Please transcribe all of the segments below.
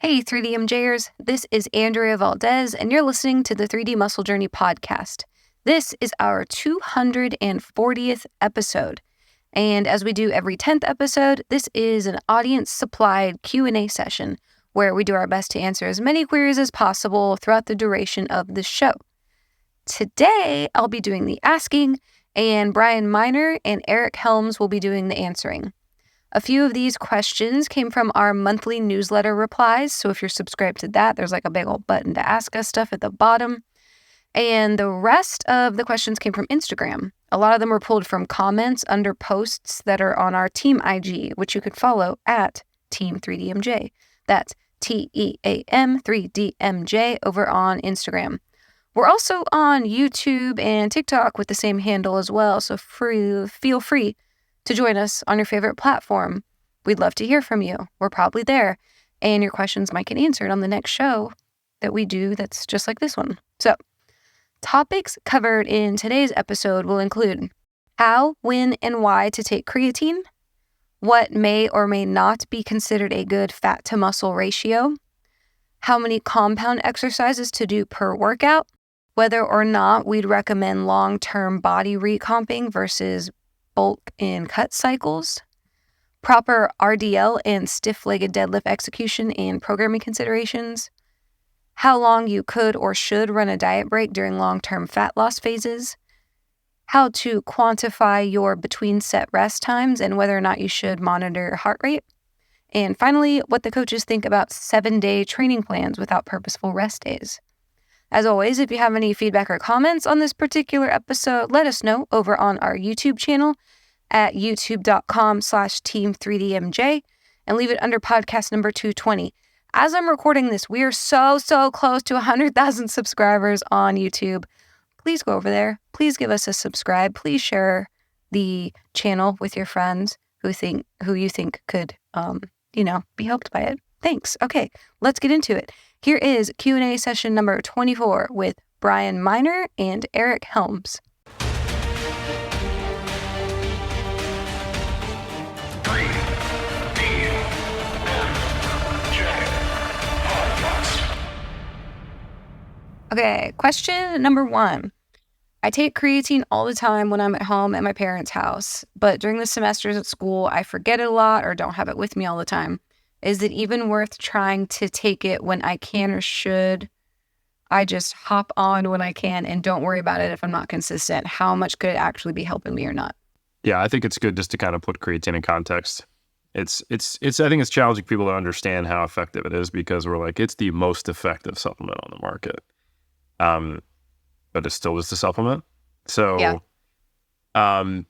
Hey, 3DMJers, this is Andrea Valdez, and you're listening to the 3D Muscle Journey podcast. This is our 240th episode, and as we do every 10th episode, this is an audience-supplied Q&A session where we do our best to answer as many queries as possible throughout the duration of the show. Today, I'll be doing the asking, and Brian Miner and Eric Helms will be doing the answering. A few of these questions came from our monthly newsletter replies, so if you're subscribed to that, there's like a big old button to ask us stuff at the bottom. And the rest of the questions came from Instagram. A lot of them were pulled from comments under posts that are on our team IG, which you could follow at Team 3DMJ. That's TEAM 3DMJ over on Instagram. We're also on YouTube and TikTok with the same handle as well, so feel free to join us on your favorite platform. We'd love to hear from you. We're probably there, and your questions might get answered on the next show that we do that's just like this one. So, topics covered in today's episode will include how, when, and why to take creatine, what may or may not be considered a good fat-to-muscle ratio, how many compound exercises to do per workout, whether or not we'd recommend long-term body recomping versus bulk and cut cycles, proper RDL and stiff-legged deadlift execution and programming considerations, how long you could or should run a diet break during long-term fat loss phases, how to quantify your between set rest times and whether or not you should monitor your heart rate, and finally, what the coaches think about 7-day training plans without purposeful rest days. As always, if you have any feedback or comments on this particular episode, let us know over on our YouTube channel at youtube.com/team3dmj and leave it under podcast number 220. As I'm recording this, we are so close to 100,000 subscribers on YouTube. Please go over there. Please give us a subscribe. Please share the channel with your friends who you think could, be helped by it. Thanks. Okay, let's get into it. Here is Q&A session number 24 with Brian Miner and Eric Helms. Okay, question number 1. I take creatine all the time when I'm at home at my parents' house, but during the semesters at school, I forget it a lot or don't have it with me all the time. Is it even worth trying to take it when I can, or should I just hop on when I can and don't worry about it if I'm not consistent? How much could it actually be helping me or not? Yeah, I think it's good just to kind of put creatine in context. I think it's challenging people to understand how effective it is because we're like, it's the most effective supplement on the market. But it's still just a supplement. So, yeah.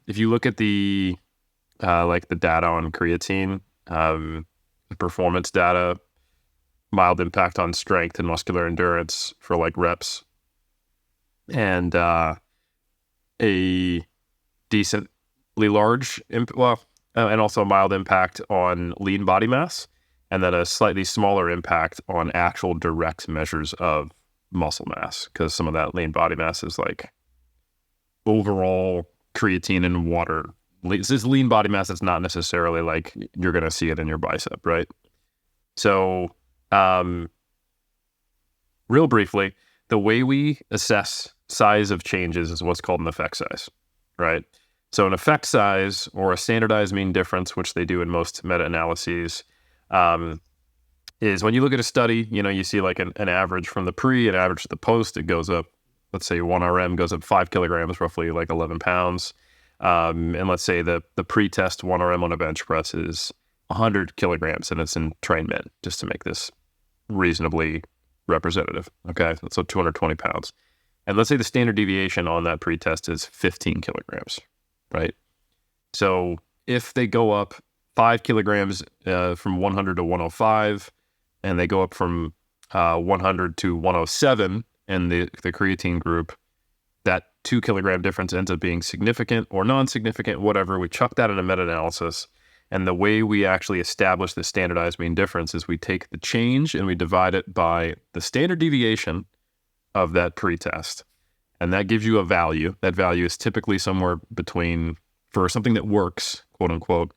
If you look at the data on creatine, the performance data, mild impact on strength and muscular endurance for like reps, and a decently large, and also a mild impact on lean body mass, and then a slightly smaller impact on actual direct measures of muscle mass, because some of that lean body mass is like overall creatine and water. It's this lean body mass that's not necessarily like you're going to see it in your bicep, right? So, real briefly, the way we assess size of changes is what's called an effect size, right? So an effect size, or a standardized mean difference, which they do in most meta-analyses, is when you look at a study, you see like an average from the pre, an average to the post, it goes up, let's say 1 RM goes up 5 kilograms, roughly like 11 pounds. And let's say the pre-test 1 RM on a bench press is 100 kilograms and it's in train men, just to make this reasonably representative. Okay, so 220 pounds. And let's say the standard deviation on that pre-test is 15 kilograms, right? So if they go up 5 kilograms from 100 to 105, and they go up from 100 to 107 in the creatine group, that 2 kilogram difference ends up being significant or non-significant, whatever. We chuck that in a meta-analysis. And the way we actually establish the standardized mean difference is we take the change and we divide it by the standard deviation of that pretest. And that gives you a value. That value is typically somewhere between, for something that works, quote unquote,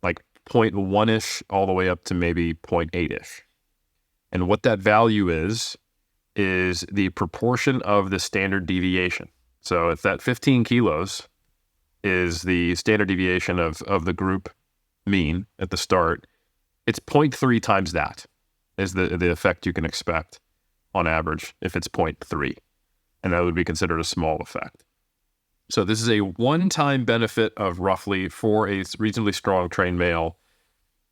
like 0.1-ish all the way up to maybe 0.8-ish. And what that value is the proportion of the standard deviation. So if that 15 kilos is the standard deviation of the group mean at the start, it's 0.3 times that is the effect you can expect on average if it's 0.3. And that would be considered a small effect. So this is a one-time benefit of roughly, for a reasonably strong trained male,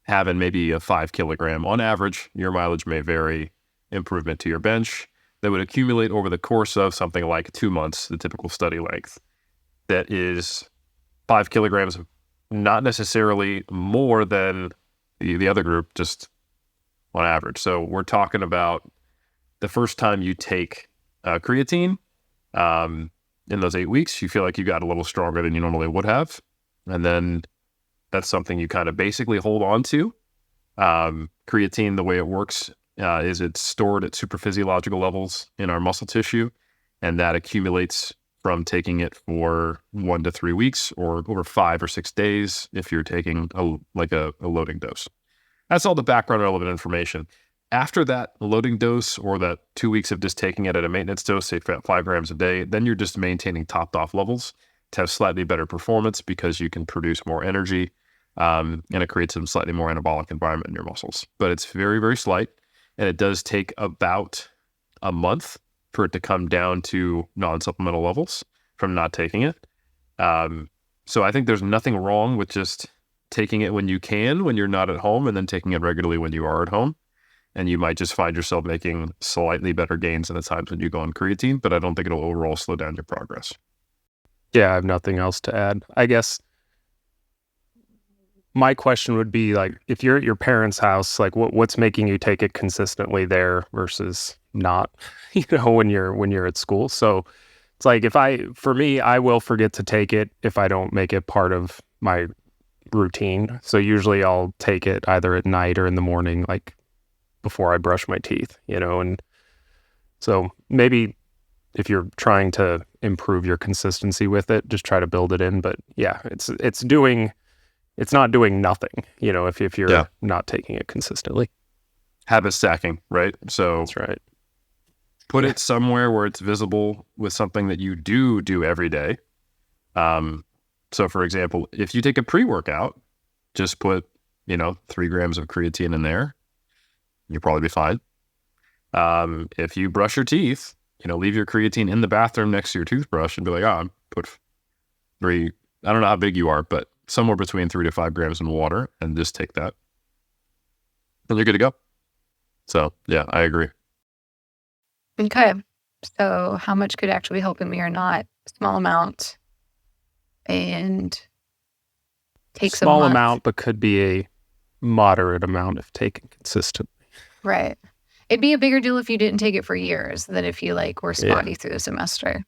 having maybe a 5 kilogram on average, your mileage may vary, improvement to your bench that would accumulate over the course of something like 2 months, the typical study length. That is 5 kilograms, not necessarily more than the other group, just on average. So we're talking about the first time you take creatine, in those 8 weeks, you feel like you got a little stronger than you normally would have. And then that's something you kind of basically hold on to. Creatine, the way it works is it's stored at supraphysiological levels in our muscle tissue, and that accumulates from taking it for 1 to 3 weeks or over 5 or 6 days if you're taking a loading dose. That's all the background relevant information. After that loading dose or that 2 weeks of just taking it at a maintenance dose, say 5 grams a day, then you're just maintaining topped off levels to have slightly better performance because you can produce more energy, and it creates some slightly more anabolic environment in your muscles. But it's very, very slight, and it does take about a month for it to come down to non-supplemental levels from not taking it. So I think there's nothing wrong with just taking it when you can, when you're not at home, and then taking it regularly when you are at home. And you might just find yourself making slightly better gains in the times when you go on creatine, but I don't think it'll overall slow down your progress. Yeah, I have nothing else to add. I guess my question would be, like, if you're at your parents' house, like what's making you take it consistently there versus not, when you're at school. So it's like, for me, I will forget to take it if I don't make it part of my routine. So usually I'll take it either at night or in the morning, like before I brush my teeth, and so maybe if you're trying to improve your consistency with it, just try to build it in. But yeah, it's not doing nothing, if you're not taking it consistently. Habit stacking, right? So that's right. Put it somewhere where it's visible with something that you do every day. So for example, if you take a pre-workout, just put, 3 grams of creatine in there. You'll probably be fine. If you brush your teeth, leave your creatine in the bathroom next to your toothbrush and be like, put 3, I don't know how big you are, but somewhere between 3 to 5 grams in water, and just take that. And you're good to go. So yeah, I agree. Okay. So how much could actually be helping me or not? Small amount. And takes a month. Small amount, but could be a moderate amount if taken consistently. Right. It'd be a bigger deal if you didn't take it for years than if you were spotty through the semester.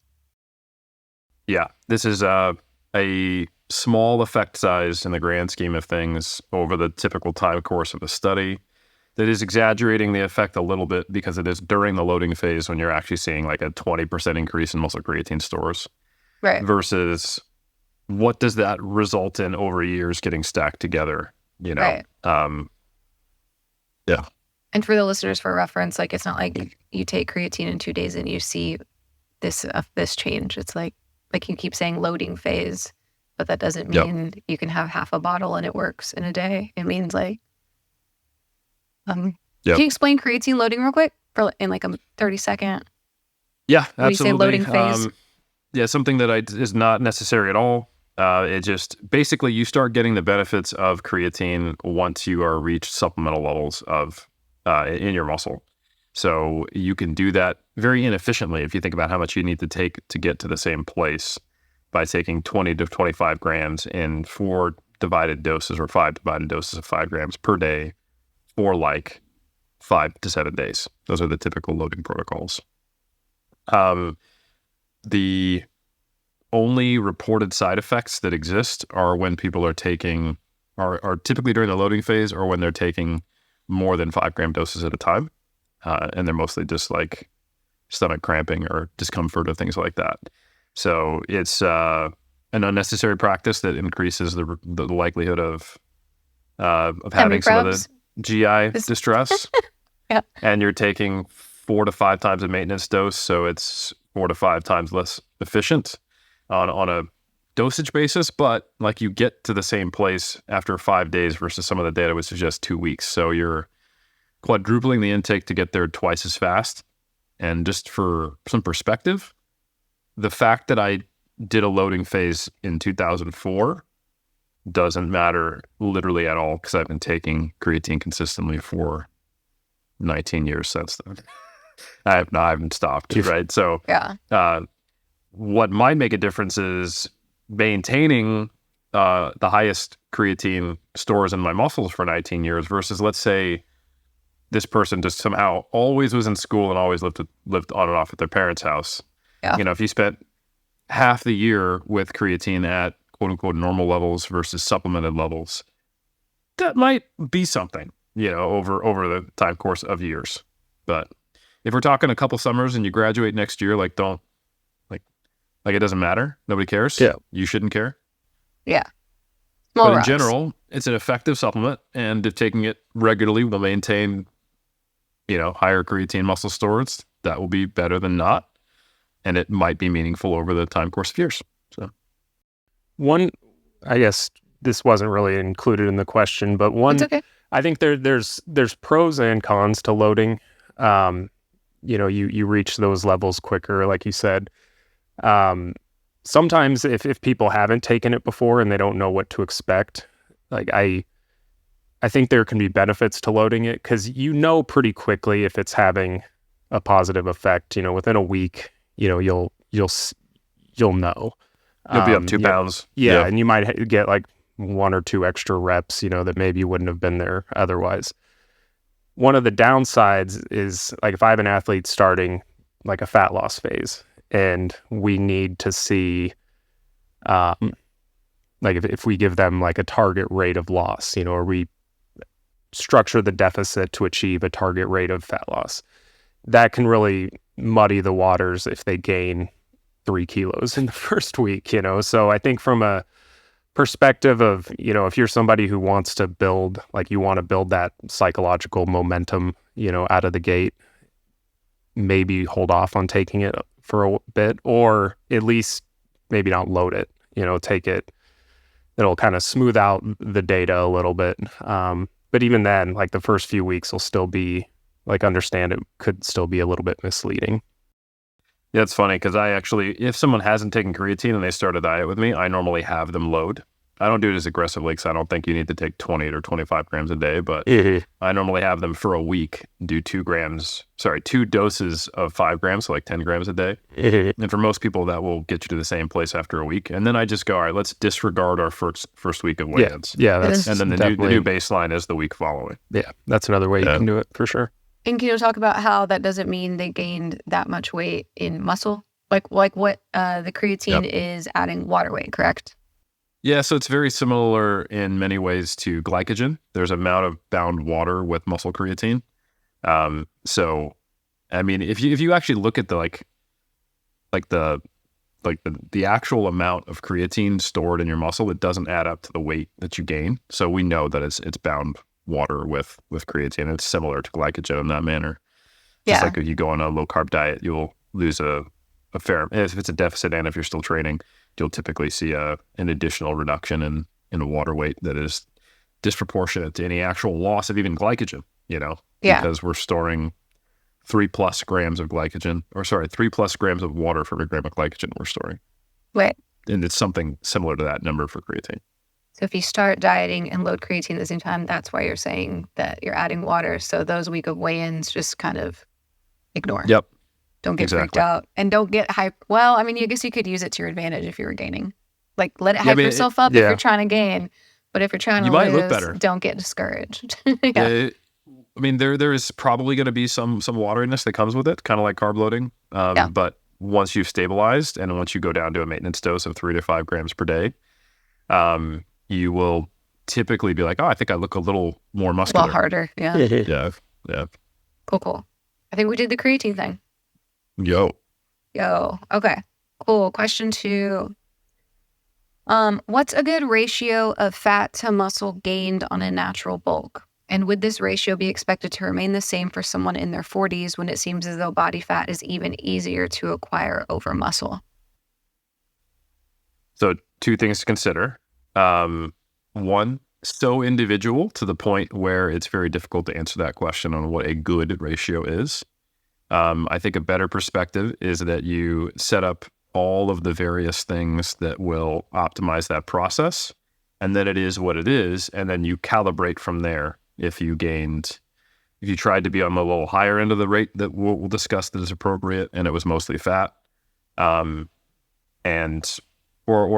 Yeah. This is a small effect size in the grand scheme of things over the typical time course of a study that is exaggerating the effect a little bit because it is during the loading phase when you're actually seeing a 20% increase in muscle creatine stores. Right. Versus what does that result in over years getting stacked together, Right. Yeah. And for the listeners, for reference, it's not like you take creatine in 2 days and you see this change. It's like you keep saying loading phase, but that doesn't mean you can have half a bottle and it works in a day. It means can you explain creatine loading real quick in a 30-second? Yeah, absolutely. When you say loading phase? Something that is not necessary at all. It just basically you start getting the benefits of creatine once you are reached supplemental levels of in your muscle. So you can do that very inefficiently if you think about how much you need to take to get to the same place by taking 20 to 25 grams in 4 divided doses or 5 divided doses of 5 grams per day for 5 to 7 days. Those are the typical loading protocols. The only reported side effects that exist are when people are taking, are typically during the loading phase or when they're taking more than 5 gram doses at a time. And they're mostly just stomach cramping or discomfort or things like that. So it's an unnecessary practice that increases the likelihood of having some of the GI distress. Yeah. And you're taking 4 to 5 times a maintenance dose, so it's 4 to 5 times less efficient on a dosage basis, but like you get to the same place after 5 days versus some of the data would suggest 2 weeks. So you're quadrupling the intake to get there twice as fast. And just for some perspective, the fact that I did a loading phase in 2004 doesn't matter literally at all because I've been taking creatine consistently for 19 years since then. I haven't stopped, right? So what might make a difference is maintaining the highest creatine stores in my muscles for 19 years versus, let's say, this person just somehow always was in school and always lived on and off at their parents' house. Yeah. You know, if you spent half the year with creatine at quote unquote normal levels versus supplemented levels, that might be something, you know, over the time course of years. But if we're talking a couple summers and you graduate next year, like it doesn't matter. Nobody cares. Yeah. You shouldn't care. Yeah. But in general, it's an effective supplement, and if taking it regularly will maintain, you know, higher creatine muscle stores, that will be better than not. And it might be meaningful over the time course of years. So one, I guess this wasn't really included in the question, but one, it's okay. I think there's pros and cons to loading. You know, you reach those levels quicker, like you said. Sometimes if people haven't taken it before and they don't know what to expect, like I think there can be benefits to loading it because you know pretty quickly if it's having a positive effect. You know, within a week, you know, you'll know. You'll be up 2 pounds. Yeah, and you might get like 1 or 2 extra reps, you know, that maybe you wouldn't have been there otherwise. One of the downsides is like if I have an athlete starting like a fat loss phase and we need to see like if we give them like a target rate of loss, you know, or we structure the deficit to achieve a target rate of fat loss, that can really muddy the waters if they gain 3 kilos in the first week, you know? So I think from a perspective of, you know, if you're somebody who wants to build, like you want to build that psychological momentum, you know, out of the gate, maybe hold off on taking it for a bit, or at least maybe not load it, you know, take it. It'll kind of smooth out the data a little bit. But even then, like the first few weeks will still be, like, understand it could still be a little bit misleading. Yeah, it's funny because I actually, if someone hasn't taken creatine and they start a diet with me, I normally have them load. I don't do it as aggressively because I don't think you need to take 20 or 25 grams a day, but I normally have them for a week do 2 doses of 5 grams, so like 10 grams a day. And for most people, that will get you to the same place after a week. And then I just go, all right, let's disregard our first week of weigh-ins. Yeah, that's and then the new baseline is the week following. Yeah, that's another way you can do it for sure. And can you talk about how that doesn't mean they gained that much weight in muscle? Like what the creatine is adding water weight, correct? Yeah, so it's very similar in many ways to glycogen. There's an amount of bound water with muscle creatine. So, I mean, if you actually look at the the actual amount of creatine stored in your muscle, it doesn't add up to the weight that you gain. So we know that it's bound water with creatine. It's similar to glycogen in that manner. Just like if you go on a low carb diet, you'll lose a fair, if it's a deficit and if you're still training, you'll typically see an additional reduction in a water weight that is disproportionate to any actual loss of even glycogen, you know, because we're storing 3+ grams of glycogen, 3+ grams of water for every gram of glycogen we're storing. Right. And it's something similar to that number for creatine. So if you start dieting and load creatine at the same time, that's why you're saying that you're adding water. So those week of weigh-ins, just kind of ignore. Yep. Don't get freaked out and don't get hype. Well, I mean, I guess you could use it to your advantage if you were gaining. Like, let it hype yourself up if you're trying to gain. But if you're trying to lose, look better. Don't get discouraged. I mean, there is probably going to be some wateriness that comes with it, kind of like carb loading. But once you've stabilized and once you go down to a maintenance dose of 3 to 5 grams per day, you will typically be like, oh, I think I look a little more muscular. A little harder, yeah. Yeah. Cool. I think we did the creatine thing. Yo. Okay. Cool. Question 2. What's a good ratio of fat to muscle gained on a natural bulk? And would this ratio be expected to remain the same for someone in their 40s when it seems as though body fat is even easier to acquire over muscle? So 2 things to consider. One, so individual to the point where it's very difficult to answer that question on what a good ratio is. I think a better perspective is that you set up all of the various things that will optimize that process, and then it is what it is, and then you calibrate from there. If you tried to be on the little higher end of the rate that we'll discuss that is appropriate, and it was mostly fat, or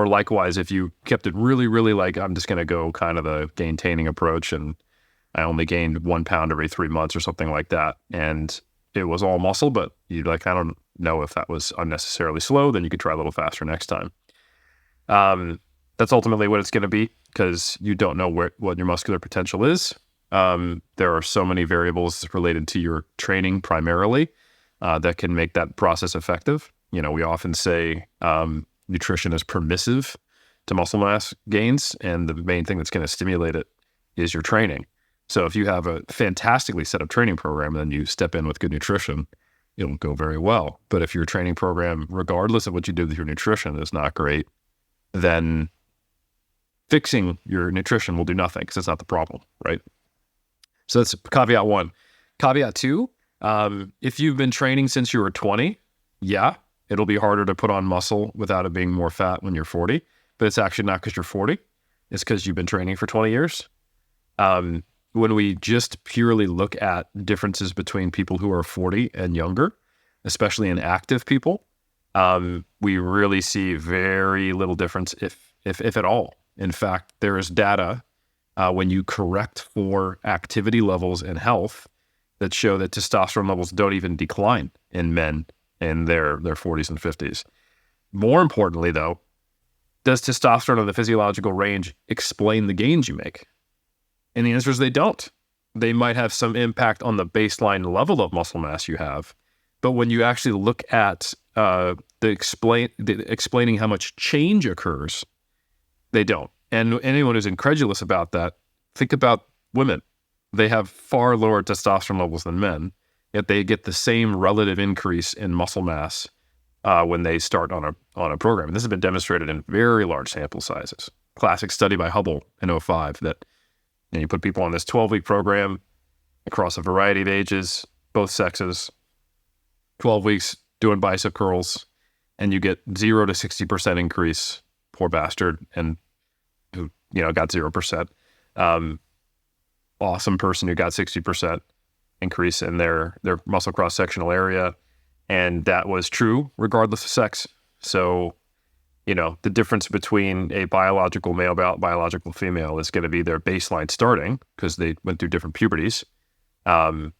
likewise, if you kept it really, really like, I'm just going to go kind of the Gaintaining approach, and I only gained 1 pound every 3 months or something like that, and it was all muscle, but I don't know if that was unnecessarily slow, then you could try a little faster next time. That's ultimately what it's going to be, because you don't know what your muscular potential is. There are so many variables related to your training primarily that can make that process effective. We often say nutrition is permissive to muscle mass gains, and the main thing that's going to stimulate it is your training. So if you have a fantastically set up training program, then you step in with good nutrition, it'll go very well. But if your training program, regardless of what you do with your nutrition, is not great, then fixing your nutrition will do nothing, because it's not the problem, right? So that's caveat 1. Caveat 2, if you've been training since you were 20, yeah, it'll be harder to put on muscle without it being more fat when you're 40, but it's actually not because you're 40. It's because you've been training for 20 years. When we just purely look at differences between people who are 40 and younger, especially in active people, we really see very little difference, if at all. In fact, there is data when you correct for activity levels and health that show that testosterone levels don't even decline in men in their 40s and 50s. More importantly, though, does testosterone in the physiological range explain the gains you make? And the answer is they don't. They might have some impact on the baseline level of muscle mass you have, but when you actually look at explaining how much change occurs, they don't. And anyone who's incredulous about that, think about women. They have far lower testosterone levels than men, yet they get the same relative increase in muscle mass when they start on a program. And this has been demonstrated in very large sample sizes. Classic study by Hubble in 2005 that you put people on this 12-week program across a variety of ages, both sexes, 12 weeks doing bicep curls, and you get 0 to 60% increase. Poor bastard, and who got 0%. Awesome person who got 60% increase in their muscle cross-sectional area, and that was true regardless of sex. So, the difference between a biological male, biological female is going to be their baseline starting, because they went through different puberties. And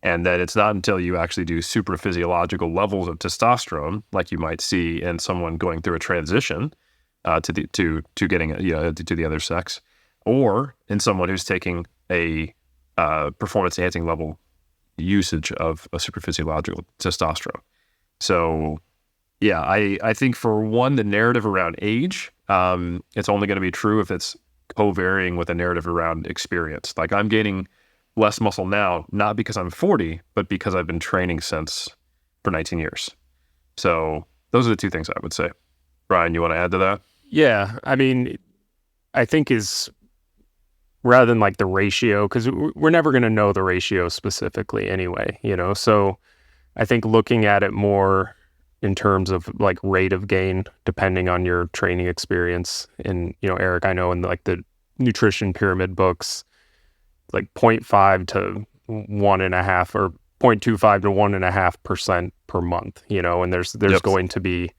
that it's not until you actually do super physiological levels of testosterone, like you might see in someone going through a transition to getting to the other sex, or in someone who's taking a performance enhancing level usage of a super physiological testosterone. So yeah, I think for one, the narrative around age, it's only going to be true if it's co-varying with a narrative around experience. Like, I'm gaining less muscle now, not because I'm 40, but because I've been training for 19 years. So those are the 2 things I would say. Brian, you want to add to that? Yeah, I mean, I think rather than like the ratio, because we're never going to know the ratio specifically anyway, so I think looking at it more in terms of like rate of gain, depending on your training experience. And, Eric, I know in like the nutrition pyramid books, like 0.5 to 1.5 or 0.25 to 1.5% per month, and there's Yep. going to be,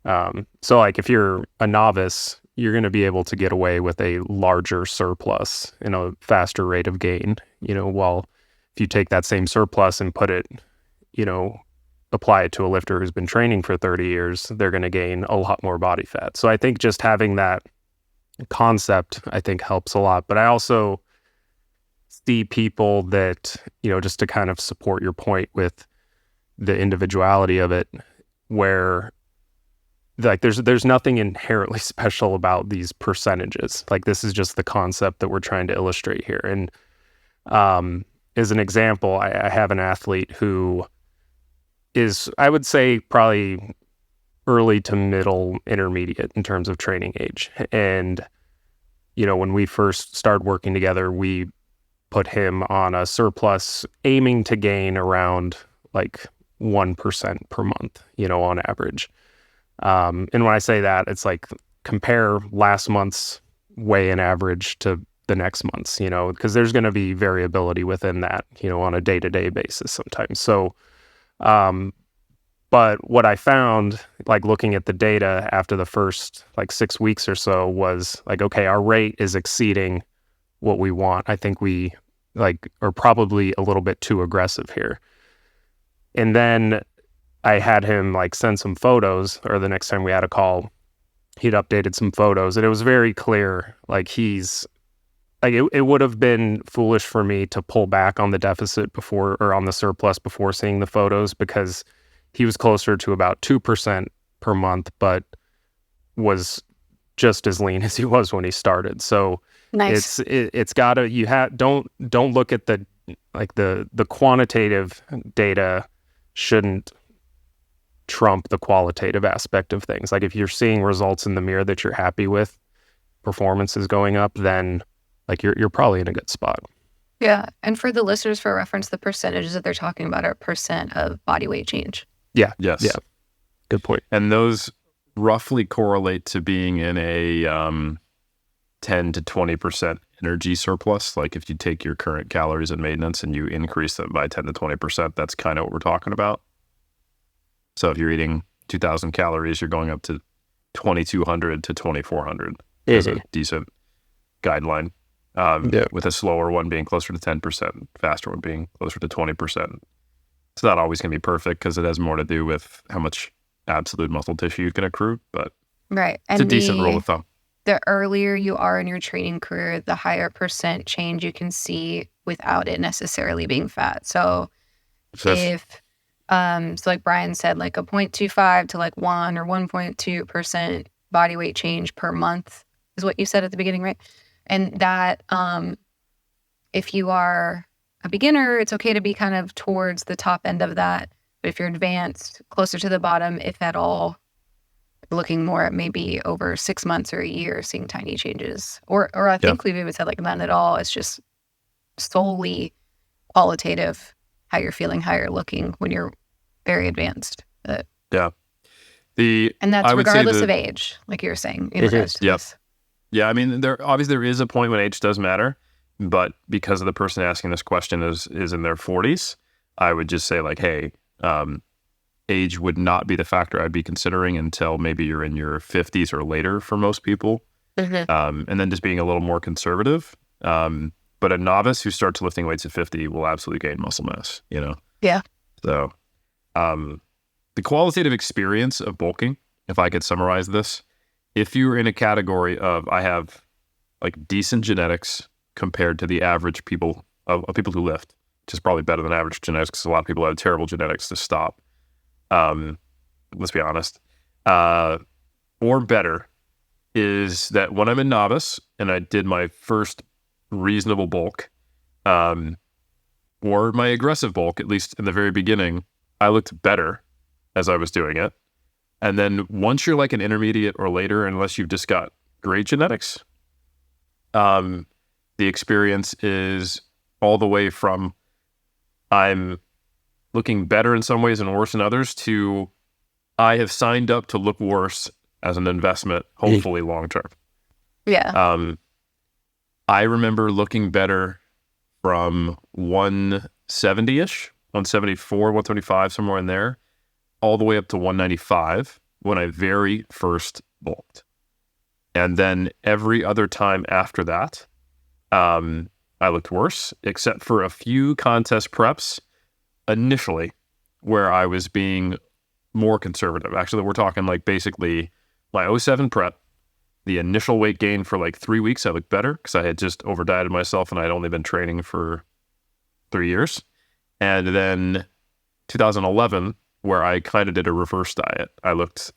so like if you're a novice, you're going to be able to get away with a larger surplus in a faster rate of gain, while if you take that same surplus and put it, apply it to a lifter who's been training for 30 years, they're going to gain a lot more body fat. So I think just having that concept, I think, helps a lot. But I also see people that, just to kind of support your point with the individuality of it, where like there's nothing inherently special about these percentages. Like, this is just the concept that we're trying to illustrate here. And As an example, I have an athlete who is, I would say, probably early to middle intermediate in terms of training age. And, when we first started working together, we put him on a surplus aiming to gain around like 1% per month, on average. And when I say that, it's like compare last month's weigh-in average to the next month's, because there's going to be variability within that, on a day-to-day basis sometimes. So, but what I found, like looking at the data after the first like 6 weeks or so, was like, okay, our rate is exceeding what we want. I think we are probably a little bit too aggressive here. And then I had him like send some photos, or the next time we had a call, he'd updated some photos, and it was very clear, like he's like, it would have been foolish for me to pull back on the deficit before, or on the surplus before seeing the photos, because he was closer to about 2% per month, but was just as lean as he was when he started. So Nice. it's gotta, don't look at the quantitative data shouldn't trump the qualitative aspect of things. Like if you're seeing results in the mirror that you're happy with, performance is going up, then like you're probably in a good spot. Yeah. And for the listeners, for reference, the percentages that they're talking about are percent of body weight change. Yeah. Yes. Yeah. Good point. And those roughly correlate to being in a 10 to 20% energy surplus. Like if you take your current calories and maintenance and you increase them by 10 to 20%, that's kind of what we're talking about. So if you're eating 2,000 calories, you're going up to 2,200 to 2,400 is a decent guideline. With a slower one being closer to 10%, faster one being closer to 20%. It's not always going to be perfect because it has more to do with how much absolute muscle tissue you can accrue, but right. It's a decent rule of thumb. The earlier you are in your training career, the higher percent change you can see without it necessarily being fat. So if, so like Brian said, like a 0.25 to like 1 or 1.2% body weight change per month is what you said at the beginning, right? And that, if you are a beginner, it's okay to be kind of towards the top end of that. But if you're advanced, closer to the bottom, if at all, looking more at maybe over 6 months or a year, seeing tiny changes. Or I think we've even said like none at all. It's just solely qualitative, how you're feeling, how you're looking when you're very advanced. And that's regardless of age, like you were saying. In regards to this. Yeah, I mean, there is a point when age does matter, but because of the person asking this question is in their 40s, I would just say like, hey, age would not be the factor I'd be considering until maybe you're in your 50s or later for most people. And then just being a little more conservative. But a novice who starts lifting weights at 50 will absolutely gain muscle mass, Yeah. So the qualitative experience of bulking, if I could summarize this, if you're in a category of I have like decent genetics compared to the average people of people who lift, which is probably better than average genetics because a lot of people have terrible genetics to stop. Let's be honest. Or better is that when I'm a novice and I did my first reasonable bulk, or my aggressive bulk, at least in the very beginning, I looked better as I was doing it. And then once you're like an intermediate or later, unless you've just got great genetics, the experience is all the way from I'm looking better in some ways and worse in others to I have signed up to look worse as an investment, hopefully long term. Yeah. I remember looking better from 170-ish, 174, 175, somewhere in there, all the way up to 195 when I very first bulked. And then every other time after that, I looked worse, except for a few contest preps initially where I was being more conservative. Actually, we're talking like basically my 07 prep, the initial weight gain for like 3 weeks, I looked better because I had just over dieted myself and I'd only been training for 3 years. And then 2011, where I kind of did a reverse diet, I looked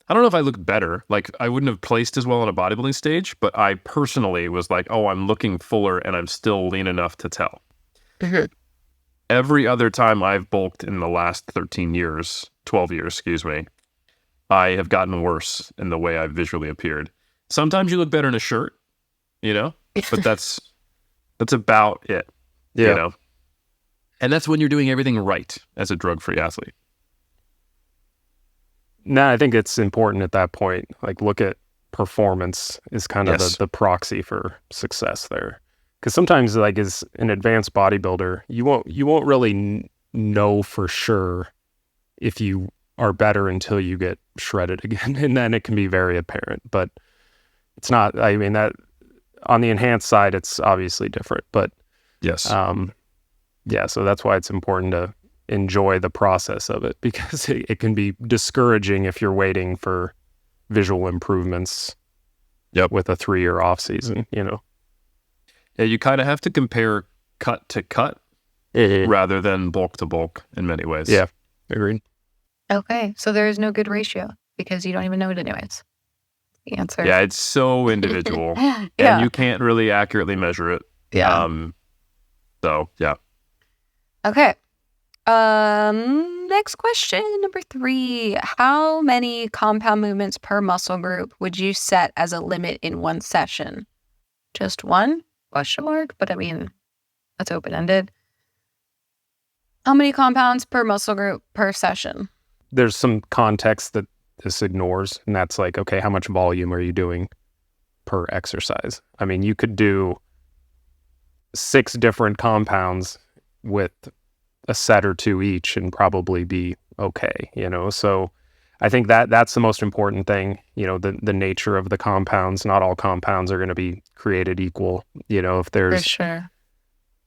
I don't know if I look better. Like, I wouldn't have placed as well on a bodybuilding stage, but I personally was like, oh, I'm looking fuller and I'm still lean enough to tell. Mhm. Every other time I've bulked in the last 12 years, I have gotten worse in the way I've visually appeared. Sometimes you look better in a shirt, but that's about it, Yeah. And that's when you're doing everything right as a drug-free athlete. No, I think it's important at that point. Like, look at performance is kind of Yes. the proxy for success there. Because sometimes, like, as an advanced bodybuilder, you won't really know for sure if you are better until you get shredded again, and then it can be very apparent. But it's not. I mean, that on the enhanced side, it's obviously different. But Yes. yeah, so that's why it's important to enjoy the process of it, because it can be discouraging if you're waiting for visual improvements. Yep. With a 3-year off season, Yeah, you kind of have to compare cut to cut rather than bulk to bulk in many ways. Yeah, agreed. Okay, so there is no good ratio because you don't even know it anyways. The answer. Yeah, it's so individual, Yeah. and you can't really accurately measure it. Yeah. So yeah. Okay. Next question, number 3. How many compound movements per muscle group would you set as a limit in one session? Just one? Question mark. But I mean, that's open-ended. How many compounds per muscle group per session? There's some context that this ignores, and that's like, okay, how much volume are you doing per exercise? I mean, you could do 6 different compounds with a set or 2 each and probably be okay, So I think that's the most important thing, the nature of the compounds. Not all compounds are going to be created equal, if there's... For sure.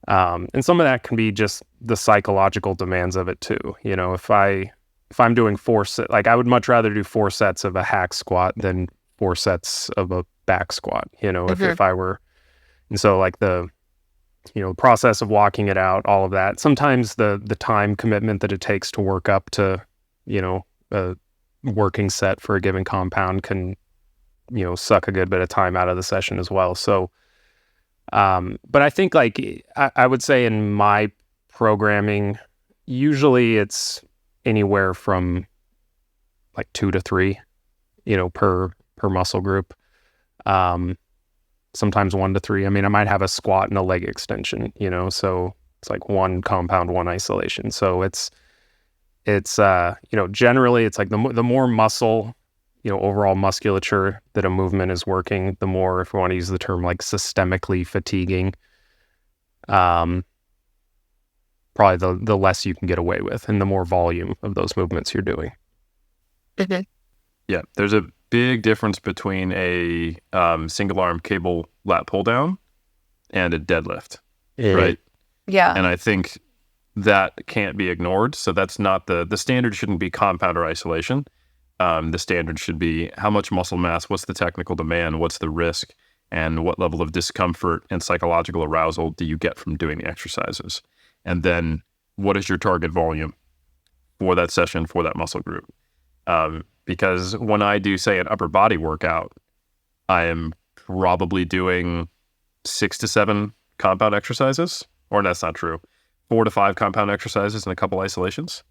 And some of that can be just the psychological demands of it too. If I'm doing 4 sets, like, I would much rather do 4 sets of a hack squat than 4 sets of a back squat, if I were. And so, like, the process of walking it out, all of that, sometimes the time commitment that it takes to work up to, a working set for a given compound can, suck a good bit of time out of the session as well. So, but I think, like, I would say in my programming, usually it's anywhere from like 2 to 3, per muscle group. Sometimes 1 to 3. I mean, I might have a squat and a leg extension, so it's like 1 compound, 1 isolation. So it's generally it's like the more muscle, overall musculature that a movement is working, the more, if we want to use the term, like, systemically fatiguing, probably the less you can get away with, and the more volume of those movements you're doing. Yeah, there's a big difference between a single arm cable lat pull down and a deadlift, right? Yeah. And I think that can't be ignored. So that's not the standard. Shouldn't be compound or isolation. The standard should be how much muscle mass, what's the technical demand, what's the risk, and what level of discomfort and psychological arousal do you get from doing the exercises? And then what is your target volume for that session, for that muscle group? Because when I do, say, an upper body workout, I am probably doing 6 to 7 compound exercises, or that's not true, 4 to 5 compound exercises and a couple isolations.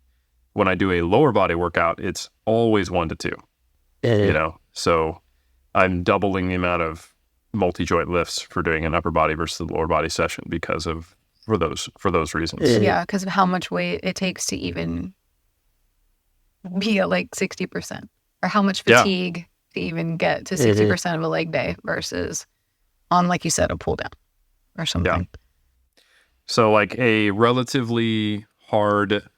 When I do a lower body workout, it's always 1 to 2, So I'm doubling the amount of multi-joint lifts for doing an upper body versus the lower body session for those reasons. Yeah, because of how much weight it takes to even be at like 60%, or how much fatigue to even get to 60% of a leg day versus on, like you said, a pull down or something. Yeah. So, like, a relatively hard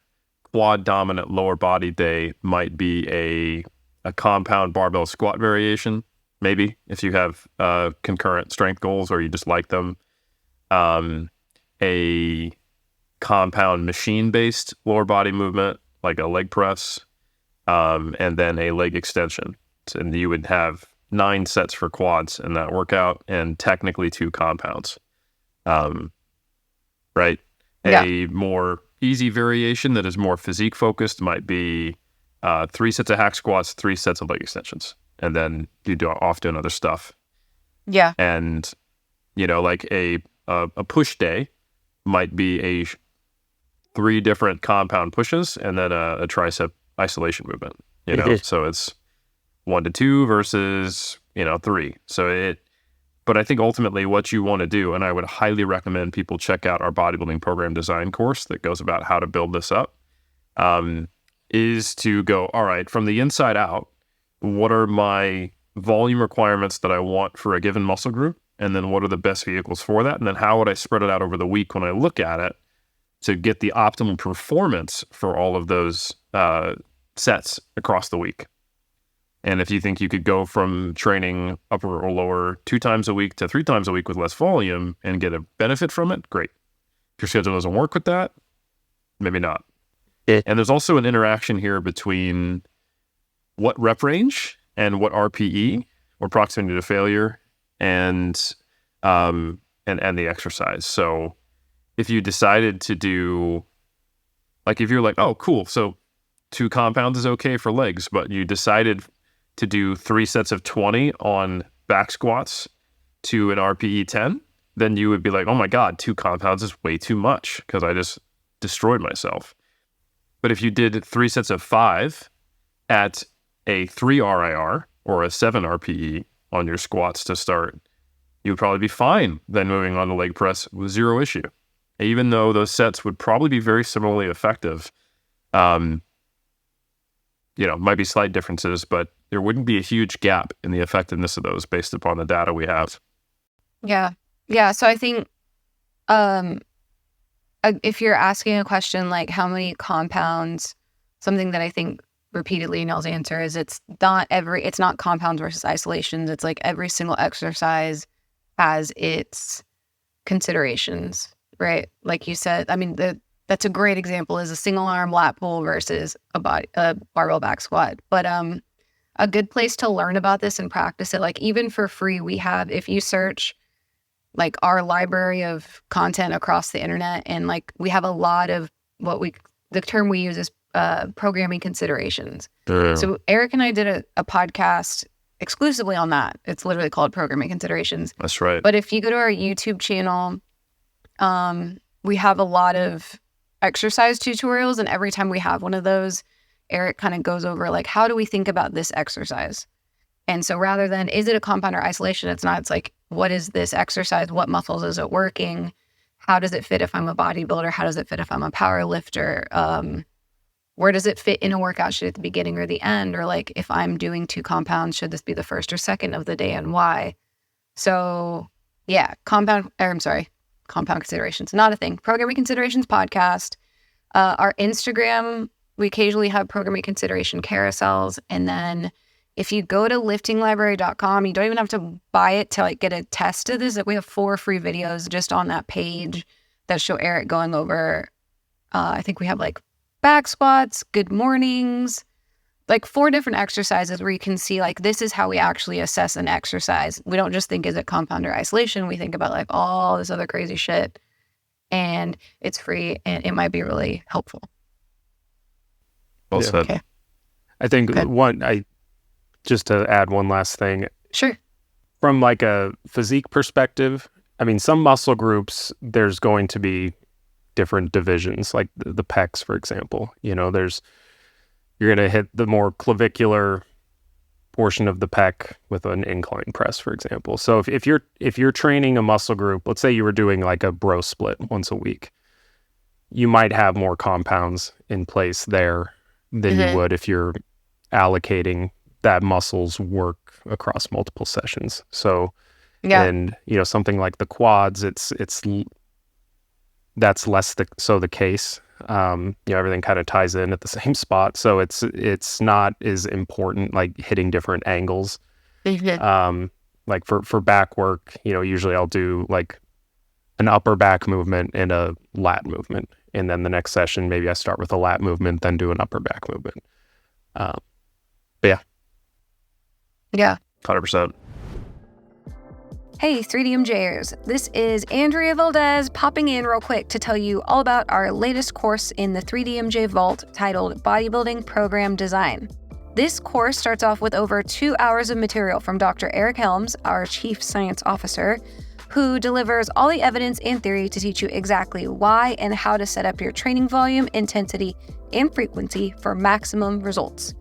quad dominant lower body day might be a compound barbell squat variation, maybe, if you have concurrent strength goals or you just like them. A compound machine based lower body movement, like a leg press, and then a leg extension. And you would have 9 sets for quads in that workout and technically 2 compounds. Right? Yeah. A more easy variation that is more physique focused might be 3 sets of hack squats, 3 sets of leg extensions, and then you do off doing other stuff. Yeah. And like a push day might be 3 different compound pushes and then a tricep isolation movement. So it's 1 to 2 versus 3. But I think ultimately what you want to do, and I would highly recommend people check out our bodybuilding program design course that goes about how to build this up, is to go, all right, from the inside out, what are my volume requirements that I want for a given muscle group? And then what are the best vehicles for that? And then how would I spread it out over the week when I look at it to get the optimal performance for all of those sets across the week? And if you think you could go from training upper or lower 2 times a week to 3 times a week with less volume and get a benefit from it, great. If your schedule doesn't work with that, maybe not. And there's also an interaction here between what rep range and what RPE, or proximity to failure, and the exercise. So if you decided to do, like, if you're like, oh, cool, so 2 compounds is okay for legs, but you decided to do 3 sets of 20 on back squats to an RPE 10, then you would be like, oh my God, 2 compounds is way too much because I just destroyed myself. But if you did 3 sets of 5 at a 3 RIR or a 7 RPE on your squats to start, you would probably be fine then moving on to leg press with 0 issue. Even though those sets would probably be very similarly effective, might be slight differences, but there wouldn't be a huge gap in the effectiveness of those based upon the data we have. Yeah. So I think if you're asking a question like how many compounds, something that I think repeatedly Nell's answer is it's not compounds versus isolations. It's like every single exercise has its considerations, right? Like you said, I mean, that's a great example is a single arm lat pull versus a barbell back squat. But a good place to learn about this and practice it, like even for free, we have, if you search like our library of content across the internet, and like we have a lot of the term we use is programming considerations. So Eric and I did a podcast exclusively on that. It's literally called Programming Considerations. That's right. But if you go to our YouTube channel, we have a lot of exercise tutorials, and every time we have one of those, Eric kind of goes over like, how do we think about this exercise? And so rather than, is it a compound or isolation? It's not. It's like, what is this exercise? What muscles is it working? How does it fit if I'm a bodybuilder? How does it fit if I'm a power lifter? Where does it fit in a workout? Should it at the beginning or the end? Or like, if I'm doing 2 compounds, should this be the first or second of the day, and why? So yeah, compound considerations, not a thing. Programming Considerations podcast. Our Instagram, we occasionally have programming consideration carousels. And then if you go to liftinglibrary.com, you don't even have to buy it to like get a test of this. Like, we have 4 free videos just on that page that show Eric going over, I think we have like back squats, good mornings, like 4 different exercises where you can see like, this is how we actually assess an exercise. We don't just think, is it compound or isolation? We think about like all this other crazy shit, and it's free and it might be really helpful. Well said. Okay. I think just to add one last thing. Sure. From like a physique perspective, I mean, some muscle groups, there's going to be different divisions, like the pecs, for example. You're going to hit the more clavicular portion of the pec with an incline press, for example. So if you're training a muscle group, let's say you were doing like a bro split once a week, you might have more compounds in place there than you would if you're allocating that muscle's work across multiple sessions. So, and something like the quads, that's less the case. Everything kind of ties in at the same spot, so it's not as important, like hitting different angles. Like for back work, usually I'll do like an upper back movement and a lat movement, and then the next session maybe I start with a lat movement, then do an upper back movement. But yeah 100%. Hey, 3DMJers, this is Andrea Valdez popping in real quick to tell you all about our latest course in the 3DMJ Vault titled Bodybuilding Program Design. This course starts off with over 2 hours of material from Dr. Eric Helms, our Chief Science Officer, who delivers all the evidence and theory to teach you exactly why and how to set up your training volume, intensity, and frequency for maximum results.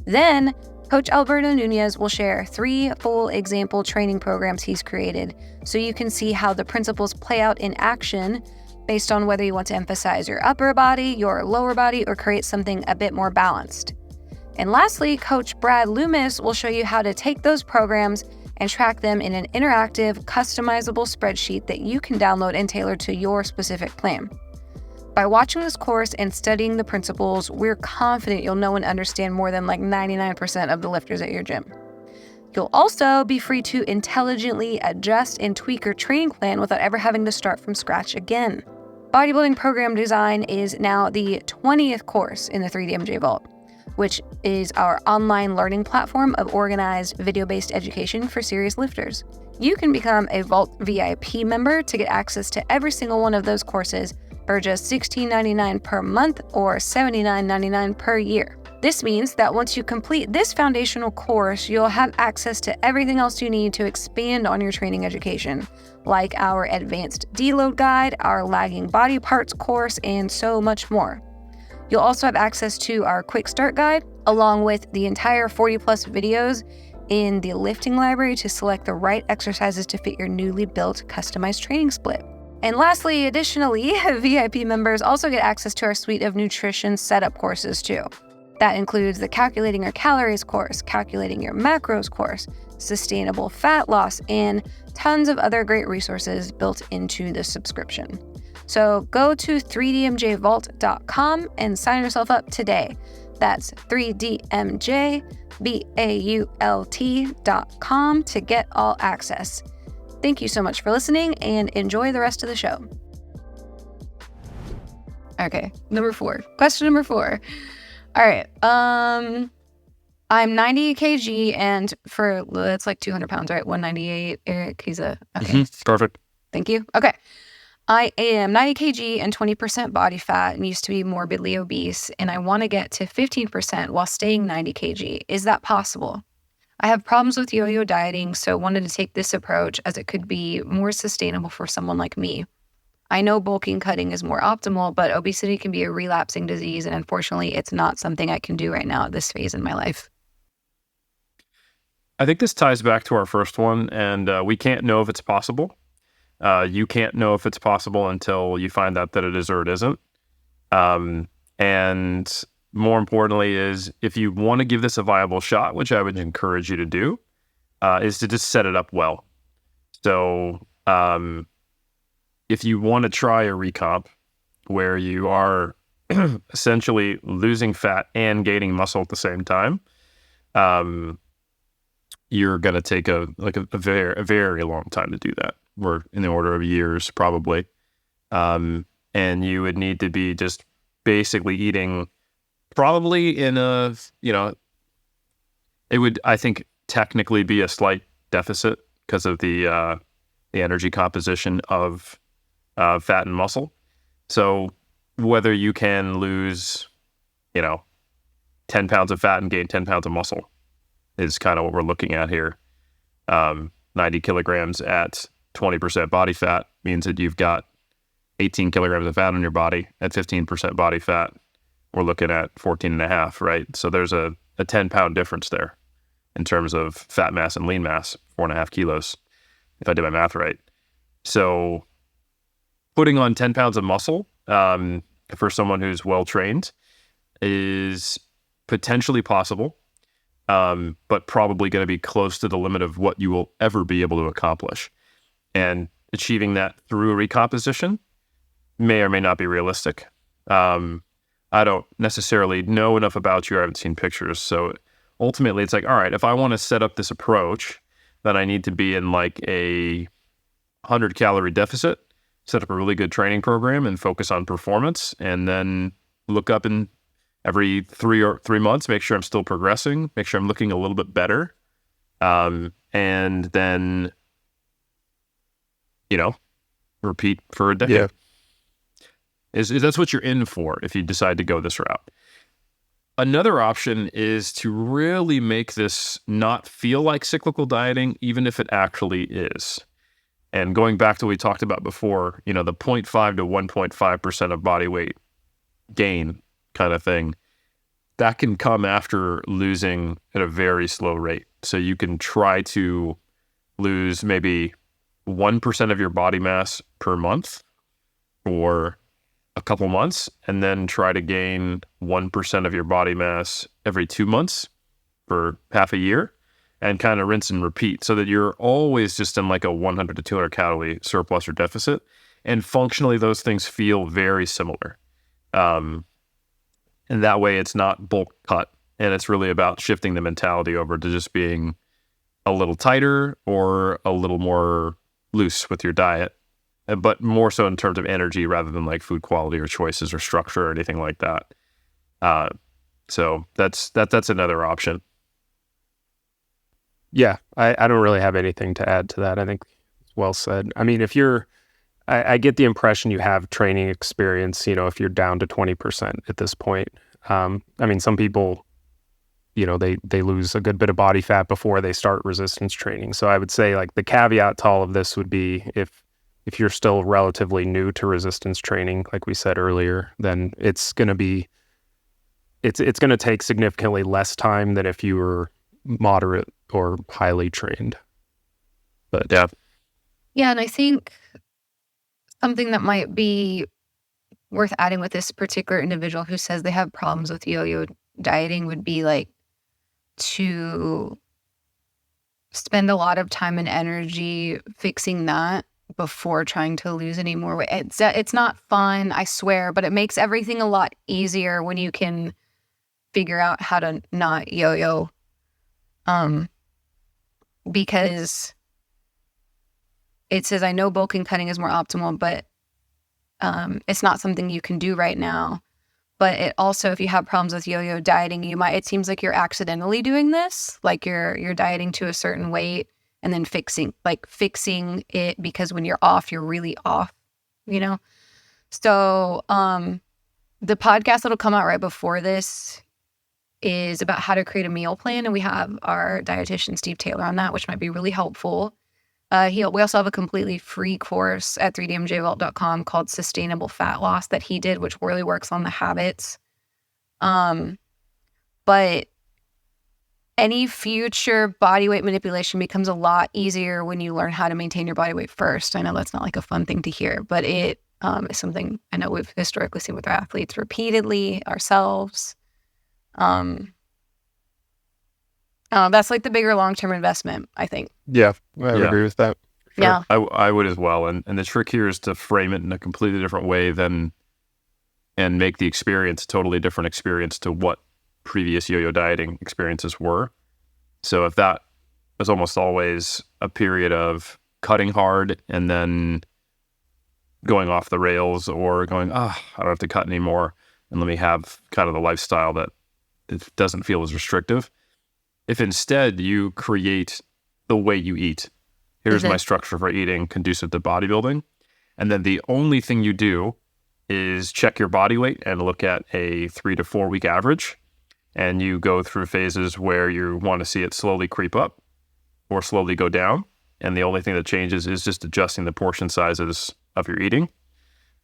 Then, Coach Alberto Nunez will share 3 full example training programs he's created so you can see how the principles play out in action based on whether you want to emphasize your upper body, your lower body, or create something a bit more balanced. And lastly, Coach Brad Loomis will show you how to take those programs and track them in an interactive, customizable spreadsheet that you can download and tailor to your specific plan. By watching this course and studying the principles, we're confident you'll know and understand more than 99% of the lifters at your gym. You'll also be free to intelligently adjust and tweak your training plan without ever having to start from scratch again. Bodybuilding Program Design is now the 20th course in the 3DMJ Vault, which is our online learning platform of organized video-based education for serious lifters. You can become a Vault VIP member to get access to every single one of those courses for just $16.99 per month or $79.99 per year. This means that once you complete this foundational course, you'll have access to everything else you need to expand on your training education, like our advanced deload guide, our lagging body parts course, and so much more. You'll also have access to our quick start guide, along with the entire 40 plus videos in the lifting library to select the right exercises to fit your newly built customized training split. And lastly, additionally, VIP members also get access to our suite of nutrition setup courses too. That includes the Calculating Your Calories course, Calculating Your Macros course, Sustainable Fat Loss, and tons of other great resources built into the subscription. So go to 3dmjvault.com and sign yourself up today. That's 3dmjvault.com to get all access. Thank you so much for listening and enjoy the rest of the show. Okay, question number 4. All right, I'm 90 kg and that's like 200 pounds, right? 198, Eric, he's okay. Perfect. Thank you. Okay. I am 90 kg and 20% body fat and used to be morbidly obese, and I want to get to 15% while staying 90 kg. Is that possible? I have problems with yo-yo dieting, so wanted to take this approach as it could be more sustainable for someone like me. I know bulking cutting is more optimal, but obesity can be a relapsing disease, and unfortunately, it's not something I can do right now at this phase in my life. I think this ties back to our first one, and we can't know if it's possible. You can't know if it's possible until you find out that it is or it isn't. And more importantly is if you want to give this a viable shot, which I would encourage you to do, is to just set it up well. So if you want to try a recomp where you are essentially losing fat and gaining muscle at the same time, you're going to take a very, very long time to do that. We're in the order of years, probably. And you would need to be just basically eating probably in it would, I think, technically be a slight deficit because of the energy composition of fat and muscle. So whether you can lose, 10 pounds of fat and gain 10 pounds of muscle is kind of what we're looking at here. 90 kilograms at 20% body fat means that you've got 18 kilograms of fat on your body. At 15% body fat, we're looking at 14 and a half, right? So there's a 10-pound difference there in terms of fat mass and lean mass, 4.5 kilos, if I did my math right. So putting on 10 pounds of muscle for someone who's well-trained is potentially possible, but probably going to be close to the limit of what you will ever be able to accomplish. And achieving that through a recomposition may or may not be realistic. I don't necessarily know enough about you. I haven't seen pictures. So ultimately, it's like, all right, if I want to set up this approach, then I need to be in like a 100-calorie deficit, set up a really good training program and focus on performance, and then look up in every 3 months, make sure I'm still progressing, make sure I'm looking a little bit better. And then repeat for a decade. Yeah. Is that's what you're in for if you decide to go this route. Another option is to really make this not feel like cyclical dieting, even if it actually is. And going back to what we talked about before, the 0.5 to 1.5% of body weight gain kind of thing, that can come after losing at a very slow rate. So you can try to lose maybe 1% of your body mass per month for a couple months, and then try to gain 1% of your body mass every 2 months for half a year, and kind of rinse and repeat, so that you're always just in like a 100 to 200 calorie surplus or deficit. And functionally, those things feel very similar. And that way it's not bulk cut, and it's really about shifting the mentality over to just being a little tighter or a little more loose with your diet, but more so in terms of energy rather than like food quality or choices or structure or anything like that. So that's another option. Yeah, I don't really have anything to add to that. I think it's well said. I mean, I get the impression you have training experience, if you're down to 20% at this point. I mean, some people, they lose a good bit of body fat before they start resistance training. So I would say like the caveat to all of this would be if you're still relatively new to resistance training, like we said earlier, then it's going to take significantly less time than if you were moderate or highly trained. But yeah, and I think something that might be worth adding with this particular individual who says they have problems with yo-yo dieting would be like to spend a lot of time and energy fixing that before trying to lose any more weight. It's not fun, I swear, but it makes everything a lot easier when you can figure out how to not yo-yo. Because it says, I know bulk and cutting is more optimal, but it's not something you can do right now. But it also, if you have problems with yo-yo dieting, it seems like you're accidentally doing this, like you're dieting to a certain weight and then fixing it, because when you're off, you're really off, So the podcast that'll come out right before this is about how to create a meal plan, and we have our dietitian Steve Taylor on that, which might be really helpful. We also have a completely free course at 3dmjvault.com called Sustainable Fat Loss that he did, which really works on the habits. But any future body weight manipulation becomes a lot easier when you learn how to maintain your body weight first. I know that's not like a fun thing to hear, but it is something I know we've historically seen with our athletes repeatedly, ourselves. That's like the bigger long-term investment, I think. Yeah, I would agree with that. Sure. Yeah. I would as well. And the trick here is to frame it in a completely different way and make the experience a totally different experience to what previous yo-yo dieting experiences were. So if that was almost always a period of cutting hard and then going off the rails, or going, I don't have to cut anymore, and let me have kind of the lifestyle that it doesn't feel as restrictive. If instead you create the way you eat, here's my structure for eating conducive to bodybuilding, and then the only thing you do is check your body weight and look at a 3 to 4 week average, and you go through phases where you want to see it slowly creep up or slowly go down, and the only thing that changes is just adjusting the portion sizes of your eating.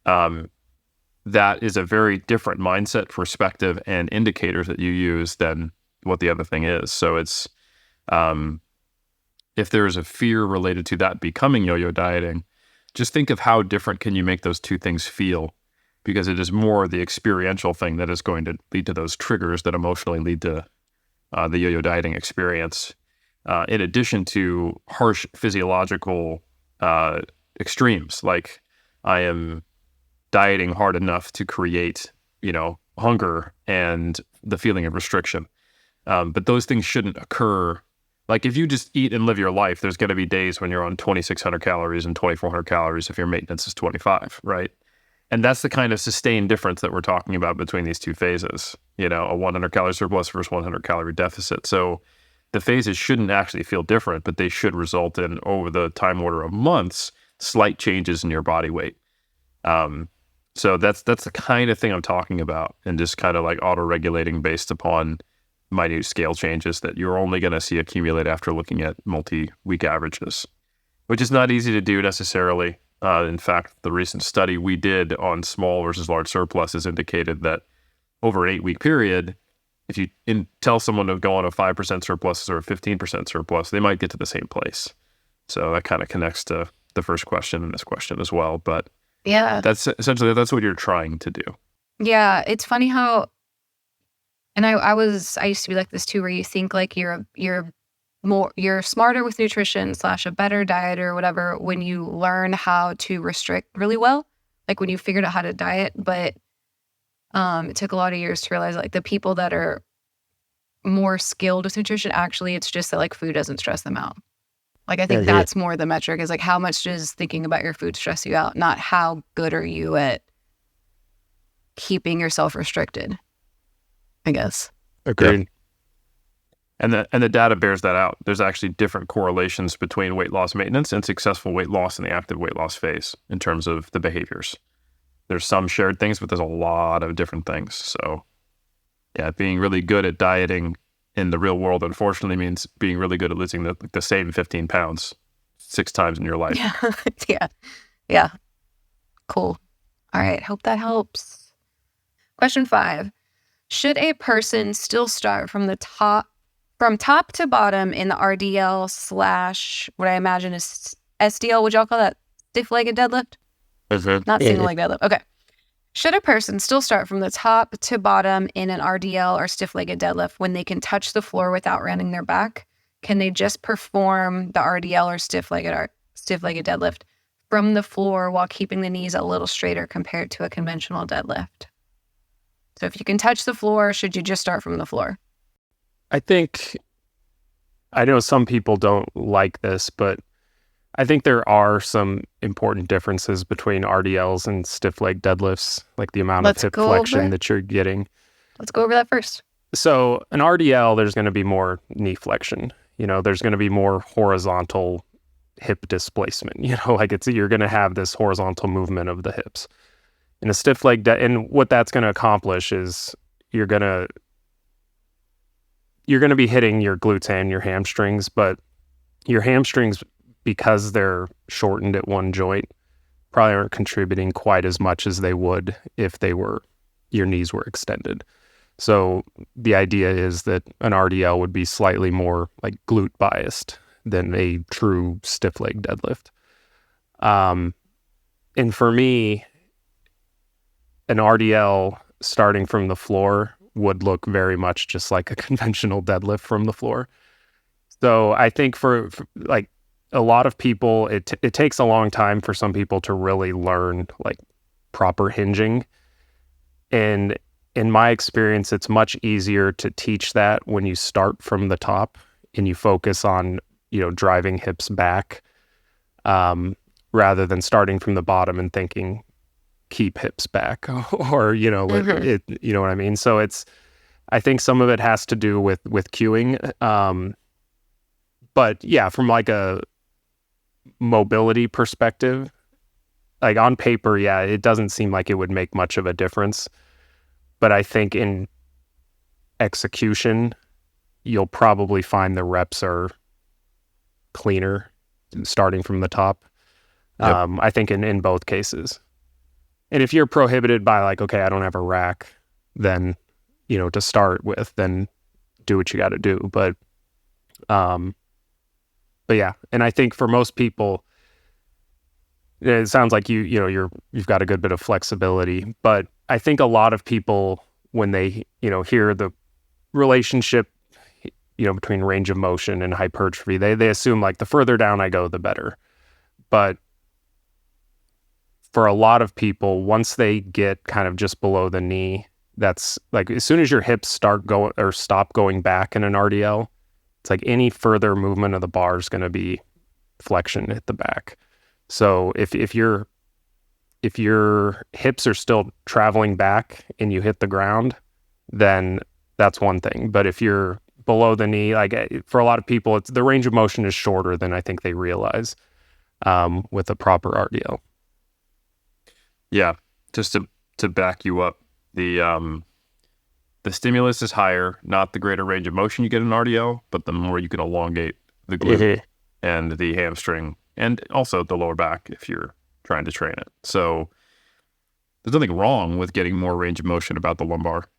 That is a very different mindset, perspective, and indicators that you use than what the other thing is. So it's, if there's a fear related to that becoming yo-yo dieting, just think of how different can you make those two things feel, because it is more the experiential thing that is going to lead to those triggers that emotionally lead to the yo-yo dieting experience, in addition to harsh physiological extremes, like I am dieting hard enough to create, hunger and the feeling of restriction. But those things shouldn't occur. Like if you just eat and live your life, there's going to be days when you're on 2,600 calories and 2,400 calories if your maintenance is 25, right? And that's the kind of sustained difference that we're talking about between these two phases, a 100 calorie surplus versus 100 calorie deficit. So the phases shouldn't actually feel different, but they should result in, over the time order of months, slight changes in your body weight. So that's the kind of thing I'm talking about, and just kind of like auto-regulating based upon minute scale changes that you're only going to see accumulate after looking at multi-week averages, which is not easy to do necessarily. In fact, the recent study we did on small versus large surpluses indicated that over an 8-week period, if you tell someone to go on a 5% surplus or a 15% surplus, they might get to the same place. So that kind of connects to the first question and this question as well. But Yeah. that's essentially, that's what you're trying to do. Yeah. It's funny how, and I used to be like this too, where you think like you're smarter with nutrition / a better diet or whatever when you learn how to restrict really well, like when you figured out how to diet. But it took a lot of years to realize like the people that are more skilled with nutrition, actually, it's just that like food doesn't stress them out. Like, I think that's more the metric, is like how much does thinking about your food stress you out, not how good are you at keeping yourself restricted, I guess. Agreed. Yeah. And the data bears that out. There's actually different correlations between weight loss maintenance and successful weight loss in the active weight loss phase in terms of the behaviors. There's some shared things, but there's a lot of different things. So yeah, being really good at dieting in the real world, unfortunately, means being really good at losing the same 15 pounds 6 times in your life. Yeah. Cool. All right. Hope that helps. Question 5. Should a person still start from top to bottom in the RDL / what I imagine is SDL? Would y'all call that stiff-legged deadlift? Not single-leg deadlift. Okay. Should a person still start from the top to bottom in an RDL or stiff-legged deadlift when they can touch the floor without running their back? Can they just perform the RDL or stiff-legged deadlift from the floor while keeping the knees a little straighter compared to a conventional deadlift? So if you can touch the floor, should you just start from the floor? I know some people don't like this, but I think there are some important differences between RDLs and stiff leg deadlifts, like the amount of hip flexion that you're getting. Let's go over that first. So an RDL, there's going to be more knee flexion. There's going to be more horizontal hip displacement. You're going to have this horizontal movement of the hips. In a stiff leg, and what that's going to accomplish is you're going to be hitting your glutes and your hamstrings, but your hamstrings, because they're shortened at one joint, probably aren't contributing quite as much as they would if your knees were extended. So the idea is that an RDL would be slightly more like glute biased than a true stiff leg deadlift. And for me, an RDL starting from the floor would look very much just like a conventional deadlift from the floor. So I think for like a lot of people, it takes a long time for some people to really learn like proper hinging. And in my experience, it's much easier to teach that when you start from the top and you focus on, driving hips back, rather than starting from the bottom and thinking keep hips back or, you know what I mean? So I think some of it has to do with cueing. But yeah, from like a mobility perspective, like on paper, yeah, it doesn't seem like it would make much of a difference. But I think in execution, you'll probably find the reps are cleaner starting from the top. Yep. I think in both cases. And if you're prohibited by like, okay, I don't have a rack, then, to start with, then do what you got to do. But yeah, and I think for most people, it sounds like you've got a good bit of flexibility, but I think a lot of people, when they, hear the relationship, between range of motion and hypertrophy, they assume like the further down I go, the better. But for a lot of people, once they get kind of just below the knee, that's like as soon as your hips start going or stop going back in an RDL, it's like any further movement of the bar is going to be flexion at the back. So if your hips are still traveling back and you hit the ground, then that's one thing. But if you're below the knee, like for a lot of people, it's the range of motion is shorter than I think they realize. with a proper RDL. Yeah, just to back you up, the stimulus is higher, not the greater range of motion you get in RDL, but the more you can elongate the glute and the hamstring, and also the lower back if you're trying to train it. So there's nothing wrong with getting more range of motion about the lumbar.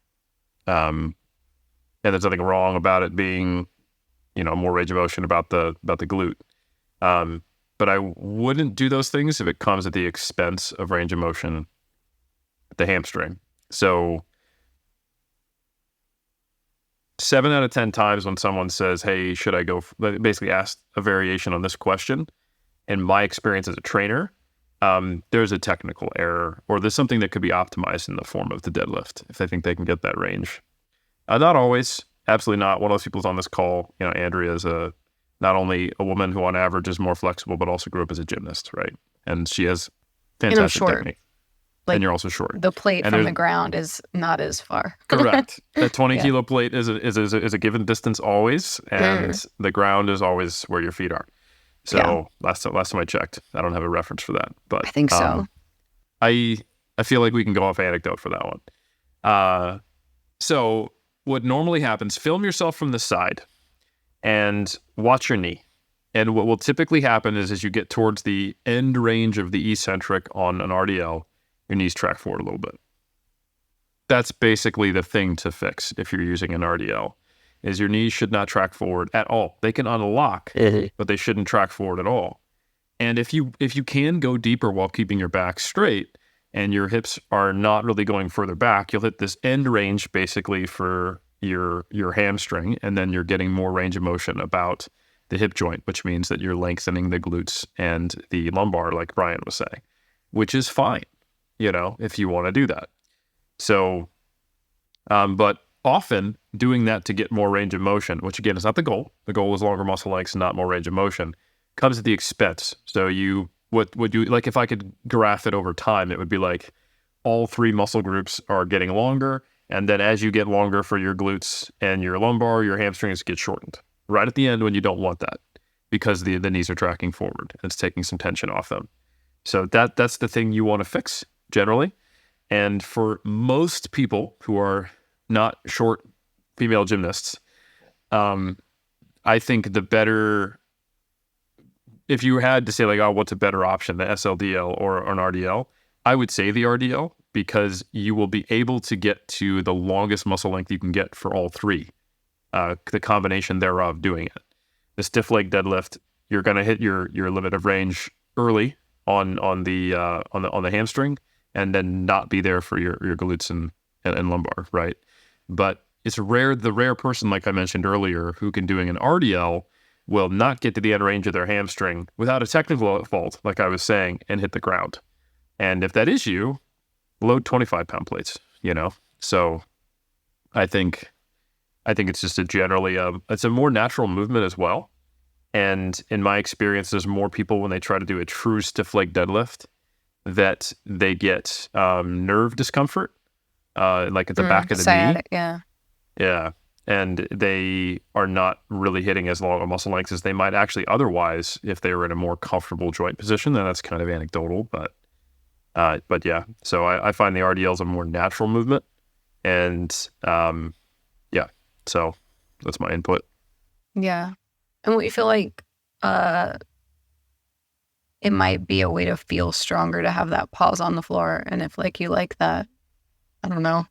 And there's nothing wrong about it being, more range of motion about the glute. But I wouldn't do those things if it comes at the expense of range of motion at the hamstring. So 7 out of 10 times when someone says, hey, should I go, basically ask a variation on this question, in my experience as a trainer, there's a technical error, or there's something that could be optimized in the form of the deadlift if they think they can get that range. Not always, absolutely not. One of those people's on this call, Andrea is not only a woman who on average is more flexible, but also grew up as a gymnast, right? And she has fantastic technique. And you're also short. The plate from the ground is not as far. Correct. The 20 kilo plate is a given distance always, and the ground is always where your feet are. So last time I checked, I don't have a reference for that, but I think so. I feel like we can go off anecdote for that one. So what normally happens, film yourself from the side and watch your knee. And what will typically happen is as you get towards the end range of the eccentric on an RDL, your knees track forward a little bit. That's basically the thing to fix if you're using an RDL, is your knees should not track forward at all. They can unlock, but they shouldn't track forward at all. And if you can go deeper while keeping your back straight and your hips are not really going further back, you'll hit this end range basically for your hamstring, and then you're getting more range of motion about the hip joint, which means that you're lengthening the glutes and the lumbar, like Brian was saying, which is fine, if you want to do that. So, but often doing that to get more range of motion, which again is not the goal. The goal is longer muscle lengths, not more range of motion, comes at the expense. So what would you, like if I could graph it over time, it would be like all 3 muscle groups are getting longer. And then as you get longer for your glutes and your lumbar, your hamstrings get shortened right at the end when you don't want that, because the knees are tracking forward and it's taking some tension off them. So that's the thing you want to fix generally. And for most people who are not short female gymnasts, I think the better, if you had to say like, oh, what's a better option, the SLDL or an RDL, I would say the RDL, because you will be able to get to the longest muscle length you can get for all 3, the combination thereof doing it. The stiff leg deadlift, you're going to hit your limit of range early on the hamstring, and then not be there for your glutes and lumbar, right? But it's the rare person, like I mentioned earlier, who can doing an RDL will not get to the end range of their hamstring without a technical fault, like I was saying, and hit the ground. And if that is you, load 25-pound plates, So I think it's just it's a more natural movement as well. And in my experience, there's more people when they try to do a true stiff leg deadlift that they get nerve discomfort, like at the back of the knee. Yeah. And they are not really hitting as long a muscle lengths as they might actually otherwise if they were in a more comfortable joint position. Then that's kind of anecdotal, but yeah. So I find the RDL is a more natural movement, and so that's my input. Yeah. And what you feel like it might be a way to feel stronger to have that pause on the floor. And if like you like that, I don't know.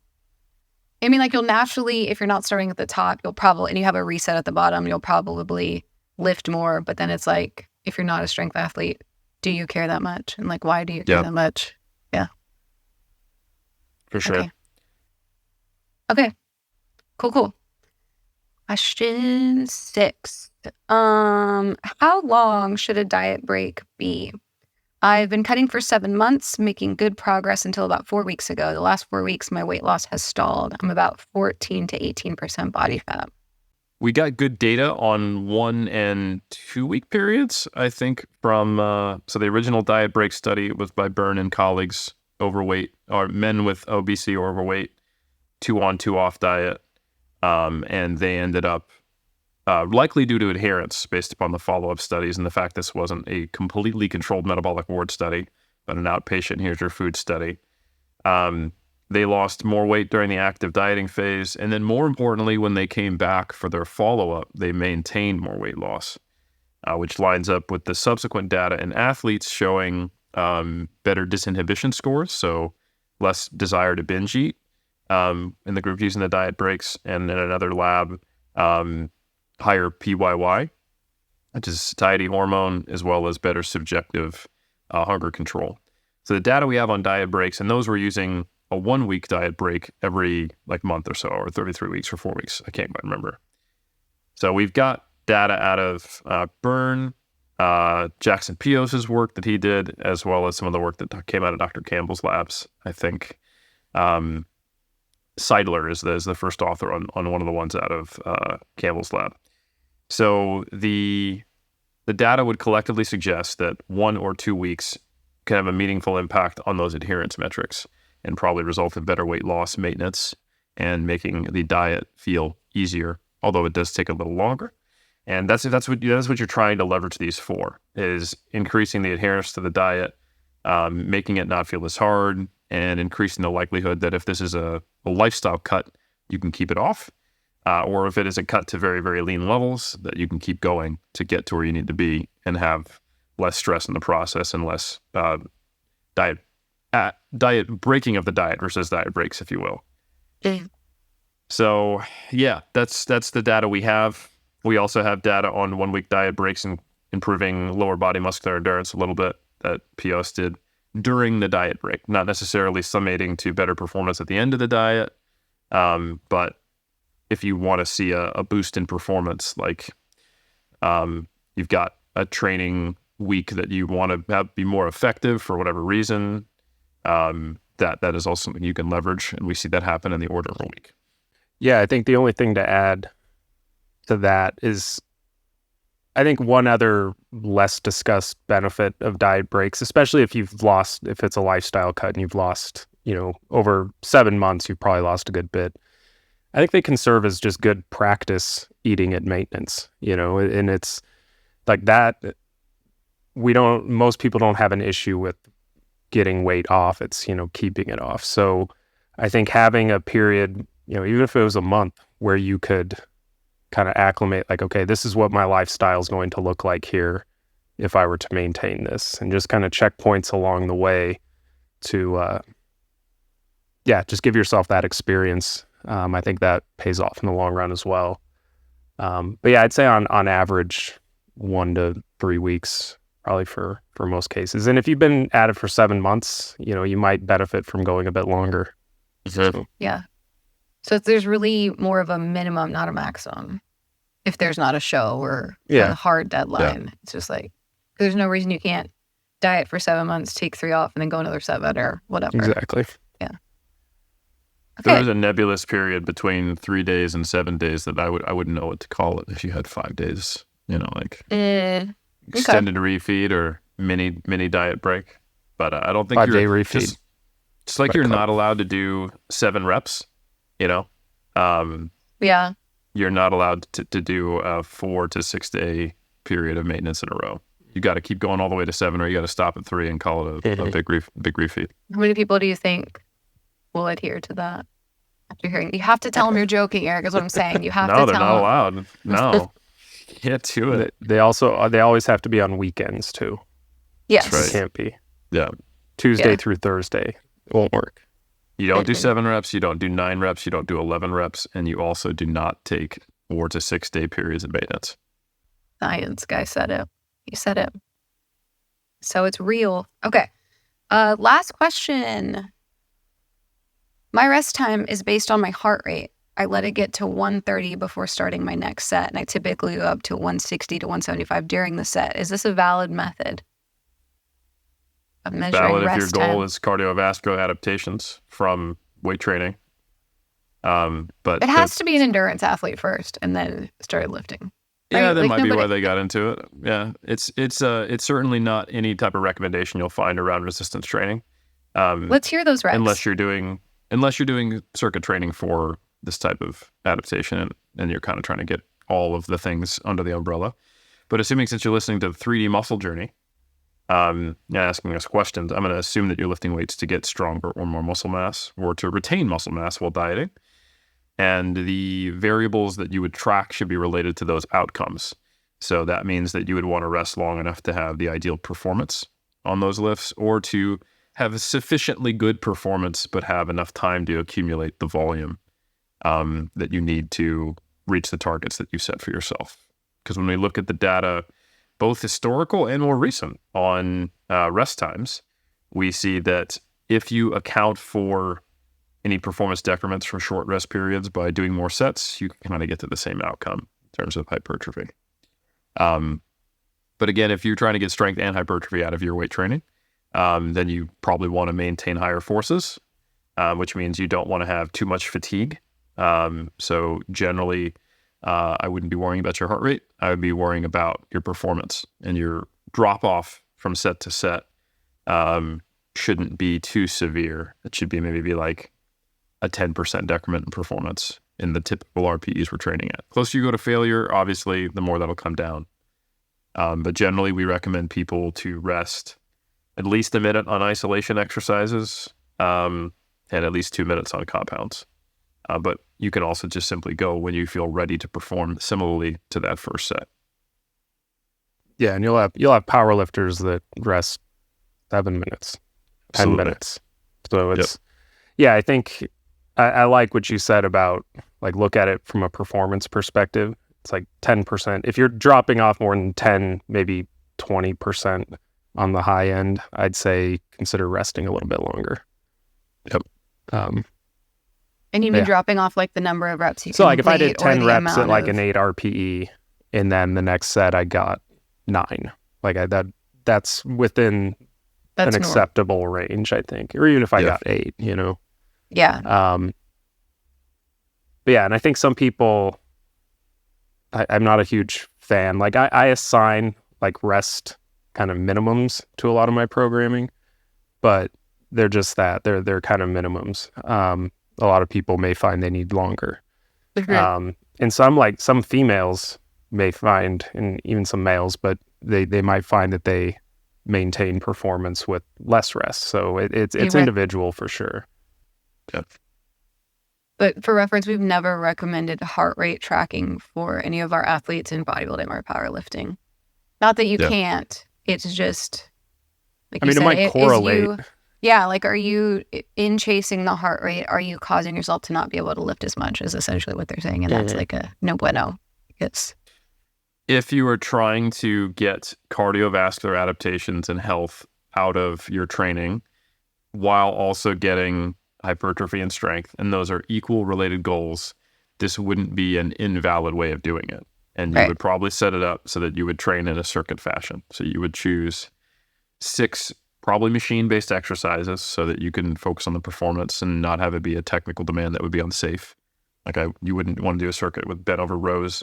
I mean, like you'll naturally, if you're not starting at the top, and you have a reset at the bottom, you'll probably lift more. But then it's like, if you're not a strength athlete, do you care that much? And like, why do you care that much? Yeah. For sure. Okay. Cool. Question 6. How long should a diet break be? I've been cutting for 7 months, making good progress until about 4 weeks ago. The last 4 weeks, my weight loss has stalled. I'm about 14 to 18% body fat. We got good data on 1 and 2 week periods, I think, from, so the original diet break study was by Byrne and colleagues, overweight, or men with obesity or overweight, 2 on 2 off diet. And they ended up likely due to adherence based upon the follow-up studies and the fact this wasn't a completely controlled metabolic ward study, but an outpatient here's your food study. They lost more weight during the active dieting phase. And then more importantly, when they came back for their follow-up, they maintained more weight loss, which lines up with the subsequent data in athletes showing better disinhibition scores, so less desire to binge eat in the group using the diet breaks, and in another lab, higher PYY, which is satiety hormone, as well as better subjective hunger control. So the data we have on diet breaks, and those were using a 1 week diet break every month or so, or 33 weeks or 4 weeks. I can't quite remember. So we've got data out of Byrne, Jackson Pios's work that he did, as well as some of the work that came out of Dr. Campbell's labs. I think Seidler is the first author on one of the ones out of Campbell's lab. So the data would collectively suggest that 1 or 2 weeks can have a meaningful impact on those adherence metrics and probably result in better weight loss maintenance and making the diet feel easier, although it does take a little longer. And that's what you're trying to leverage these for, is increasing the adherence to the diet, making it not feel as hard, and increasing the likelihood that if this is a lifestyle cut, you can keep it off, or if it is a cut to very, very lean levels, that you can keep going to get to where you need to be and have less stress in the process and less diet breaking of the diet versus diet breaks, if you will. So yeah, that's the data we have. We also have data on 1 week diet breaks and improving lower body muscular endurance a little bit that Pios did during the diet break, not necessarily summating to better performance at the end of the diet. But if you want to see a boost in performance, like you've got a training week that you want to have be more effective for whatever reason, that is also something you can leverage, and we see that happen in the order of a week. Yeah, I think the only thing to add to that is, I think one other less discussed benefit of diet breaks, especially if it's a lifestyle cut and you've lost, over 7 months, you've probably lost a good bit. I think they can serve as just good practice eating at maintenance, and it's like that. Most people don't have an issue with getting weight off. It's, keeping it off. So I think having a period, even if it was a month, where you could kind of acclimate, like, okay, this is what my lifestyle is going to look like here if I were to maintain this, and just kind of checkpoints along the way to, just give yourself that experience. I think that pays off in the long run as well. But yeah, I'd say on average, 1 to 3 weeks, probably for most cases. And if you've been at it for 7 months, you might benefit from going a bit longer. Mm-hmm. Yeah. So there's really more of a minimum, not a maximum, if there's not a show or a hard deadline. Yeah. It's just like, there's no reason you can't diet for 7 months, take 3 off, and then go another 7 or whatever. Exactly. Yeah. Okay. There was a nebulous period between 3 days and 7 days that I wouldn't know what to call it if you had 5 days, extended refeed or mini diet break. But I don't think 5-day refeed. Just like you're not allowed to do 7 reps, Yeah. You're not allowed to do a 4 to 6 day period of maintenance in a row. You got to keep going all the way to 7, or you got to stop at 3 and call it a big refeed. How many people do you think will adhere to that? After hearing, you have to tell them you're joking, Eric, is what I'm saying. You have to tell them. No, they're not allowed. No. Can't do it. They always have to be on weekends too. Yes. That's right. It can't be. Yeah. Tuesday through Thursday. It won't work. You don't do 7 reps, you don't do 9 reps, you don't do 11 reps, and you also do not take 4 to 6 day periods of maintenance. Science guy said it. He said it. So it's real. Okay. Last question. My rest time is based on my heart rate. I let it get to 130 before starting my next set, and I typically go up to 160 to 175 during the set. Is this a valid method of measuring valid rest if your goal time? is cardiovascular adaptations from weight training. But it has to be an endurance athlete first, and then start lifting. Right? Yeah, that might be why they got into it. Yeah, it's certainly not any type of recommendation you'll find around resistance training. Let's hear those reps. Unless you're doing circuit training for this type of adaptation, and you're kind of trying to get all of the things under the umbrella. But assuming since you're listening to the 3D Muscle Journey, asking us questions, I'm going to assume that you're lifting weights to get stronger or more muscle mass or to retain muscle mass while dieting. And the variables that you would track should be related to those outcomes. So that means that you would want to rest long enough to have the ideal performance on those lifts, or to have a sufficiently good performance but have enough time to accumulate the volume that you need to reach the targets that you set for yourself. Because when we look at the data, both historical and more recent on rest times, we see that if you account for any performance decrements from short rest periods by doing more sets, you can kind of get to the same outcome in terms of hypertrophy. But again, if you're trying to get strength and hypertrophy out of your weight training, then you probably want to maintain higher forces, which means you don't want to have too much fatigue. So generally, I wouldn't be worrying about your heart rate. I would be worrying about your performance, and your drop off from set to set shouldn't be too severe. It should be maybe like a 10% decrement in performance in the typical RPEs we're training at. Closer you go to failure, obviously, the more that'll come down. But generally, we recommend people to rest at least a minute on isolation exercises and at least 2 minutes on compounds. But you can also just simply go when you feel ready to perform similarly to that first set. Yeah, and you'll have power lifters that rest 7 minutes, 10 Absolutely. minutes. So it's, yeah, I think I like what you said about like look at it from a performance perspective. It's like 10%. If you're dropping off more than 10, maybe 20% on the high end, I'd say consider resting a little bit longer. Yep. And you mean dropping off like the number of reps you so can like if I did 10 reps at like of... an 8 RPE, and then the next set I got 9, like that's within an acceptable range, I think. Or even if I got 8, you know. Yeah. But yeah, and I think some people, I'm not a huge fan. Like I assign like rest kind of minimums to a lot of my programming, but they're just that. They're kind of minimums. A lot of people may find they need longer. Mm-hmm. And some females may find, and even some males, but they might find that they maintain performance with less rest. So it's individual for sure. Yep. But for reference, we've never recommended heart rate tracking for any of our athletes in bodybuilding or powerlifting. Not that you can't. It's just, like you said, it might correlate. Like, are you, in chasing the heart rate, are you causing yourself to not be able to lift as much, is essentially what they're saying. And that's like a no bueno. If you are trying to get cardiovascular adaptations and health out of your training while also getting hypertrophy and strength, and those are equal related goals, this wouldn't be an invalid way of doing it. And you would probably set it up so that you would train in a circuit fashion. So you would choose 6 probably machine-based exercises so that you can focus on the performance and not have it be a technical demand that would be unsafe. Like you wouldn't want to do a circuit with bent over rows,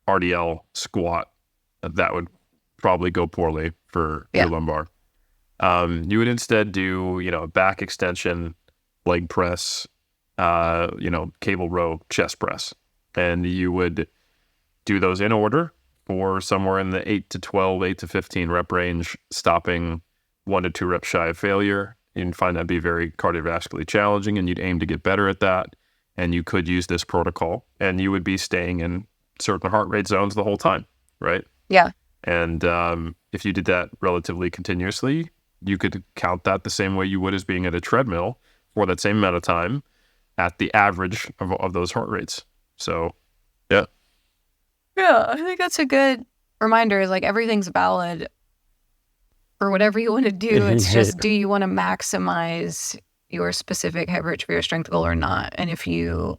RDL, squat. That would probably go poorly for your lumbar. You would instead do, back extension, leg press, cable row, chest press. And you would do those in order for somewhere in the 8 to 12, 8 to 15 rep range, stopping 1 to 2 reps shy of failure. You'd find that be very cardiovascularly challenging, and you'd aim to get better at that. And you could use this protocol, and you would be staying in certain heart rate zones the whole time, right? Yeah. And if you did that relatively continuously, you could count that the same way you would as being at a treadmill for that same amount of time at the average of those heart rates. So, yeah. Yeah, I think that's a good reminder. Is like everything's valid for whatever you want to do. It's just, do you want to maximize your specific hypertrophy or strength goal or not? And if you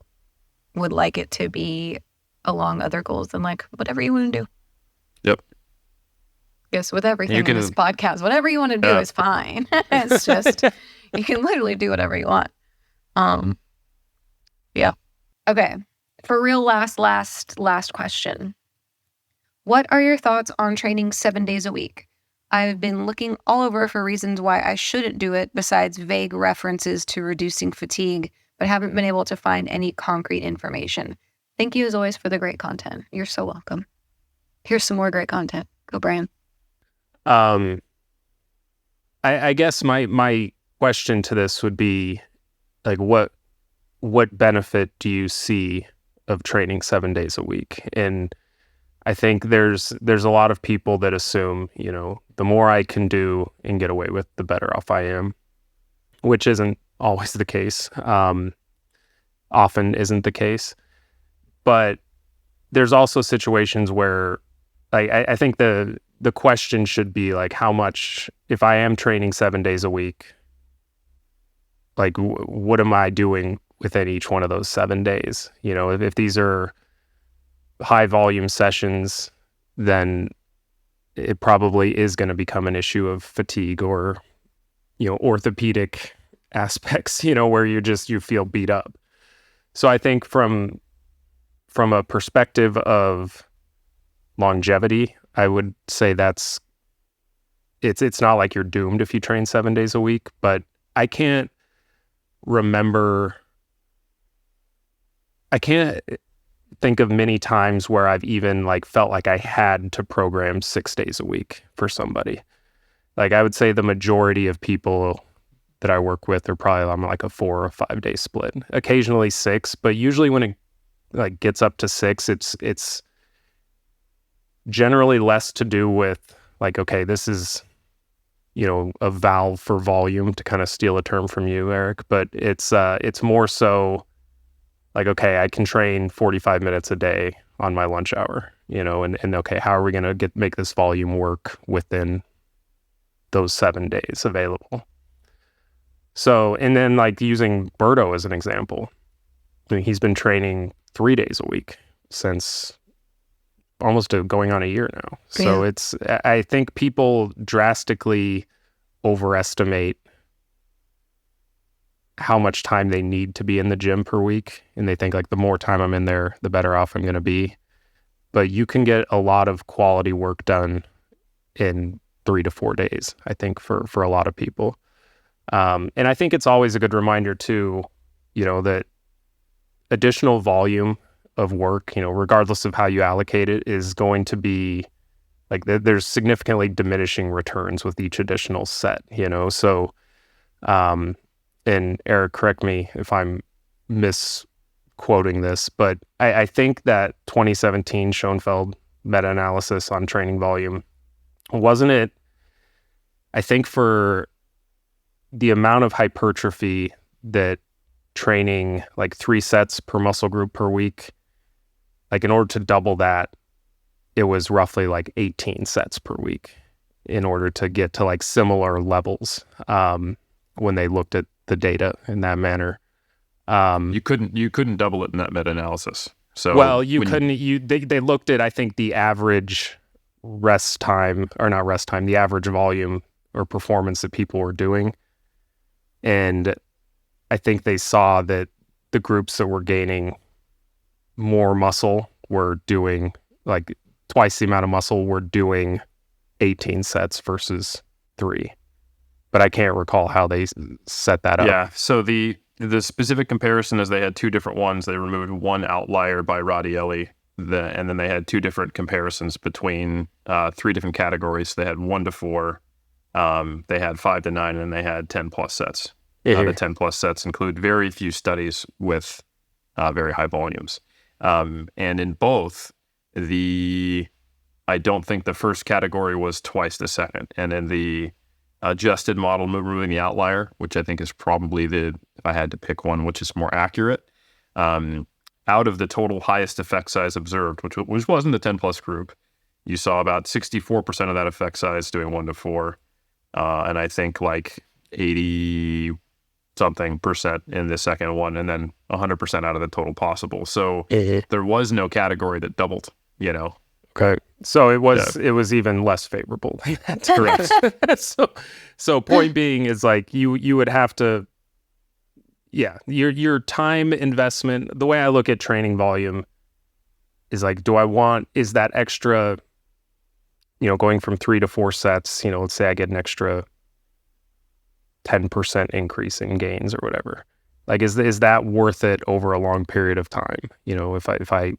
would like it to be along other goals, then like whatever you want to do. Yep. Yes, with everything in this podcast, whatever you want to do is fine. It's just, you can literally do whatever you want. Yeah. Okay. For real, last question. What are your thoughts on training 7 days a week? I've been looking all over for reasons why I shouldn't do it besides vague references to reducing fatigue, but haven't been able to find any concrete information. Thank you as always for the great content. You're so welcome. Here's some more great content. Go Brian. I guess my question to this would be like, what benefit do you see of training 7 days a week? And I think there's a lot of people that assume, the more I can do and get away with, the better off I am, which isn't always the case. Often isn't the case. But there's also situations where I think the question should be like, how much, if I am training 7 days a week, like what am I doing within each one of those 7 days? If these are high volume sessions, then it probably is going to become an issue of fatigue or, orthopedic aspects, where you feel beat up. So I think from a perspective of longevity, I would say it's not like you're doomed if you train 7 days a week, but I can't think of many times where I've even felt like I had to program 6 days a week for somebody. I would say the majority of people that I work with are probably on a 4 or 5 day split. Occasionally 6, but usually when it gets up to 6, it's generally less to do with okay, this is a valve for volume, to kind of steal a term from you, Eric, but it's more so okay, I can train 45 minutes a day on my lunch hour, and okay, how are we going to make this volume work within those 7 days available? So, and then using Berto as an example, he's been training 3 days a week since almost going on a year now. So I think people drastically overestimate how much time they need to be in the gym per week. And they think the more time I'm in there, the better off I'm going to be. But you can get a lot of quality work done in 3 to 4 days, I think, for a lot of people. And I think it's always a good reminder too, that additional volume of work, regardless of how you allocate it, is going to be there's significantly diminishing returns with each additional set, so, and Eric, correct me if I'm misquoting this, but I think that 2017 Schoenfeld meta-analysis on training volume, wasn't it, I think for the amount of hypertrophy that training 3 sets per muscle group per week, in order to double that, it was roughly 18 sets per week in order to get to similar levels when they looked at the data in that manner. You couldn't double it in that meta-analysis. So they looked at, I think, the average the average volume or performance that people were doing. And I think they saw that the groups that were gaining more muscle were doing twice the amount of muscle, were doing 18 sets versus 3. But I can't recall how they set that up. Yeah. So the specific comparison is they had 2 different ones. They removed one outlier by Radielli, and then they had 2 different comparisons between 3 different categories. They had 1 to 4, they had 5 to 9, and then they had 10 plus sets. The 10 plus sets include very few studies with very high volumes. And in both, I don't think the first category was twice the second. And in the adjusted model, removing the outlier, which I think is probably if I had to pick one, which is more accurate, out of the total highest effect size observed, which wasn't the 10 plus group, you saw about 64% of that effect size doing 1 to 4. And I think 80 something percent in the second one, and then 100% out of the total possible. So there was no category that doubled, Okay. So it was even less favorable. That's correct. So point being is you would have to, your time investment, the way I look at training volume is is that extra, going from 3 to 4 sets, let's say I get an extra 10% increase in gains or whatever. Like, is that worth it over a long period of time? You know, if I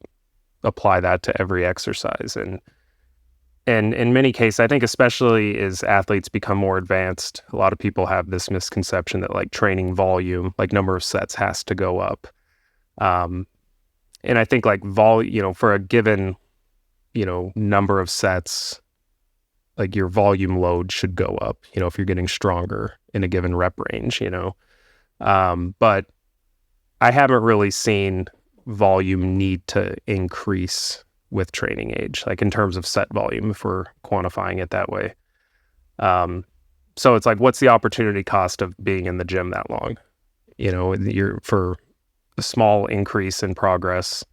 apply that to every exercise. And in many cases, I think especially as athletes become more advanced, a lot of people have this misconception that like training volume, like number of sets has to go up. And I think like for a given, number of sets, like your volume load should go up, if you're getting stronger in a given rep range, but I haven't really seen volume need to increase with training age, like in terms of set volume, if we're quantifying it that way. So it's like, what's the opportunity cost of being in the gym that long? You're for a small increase in progress,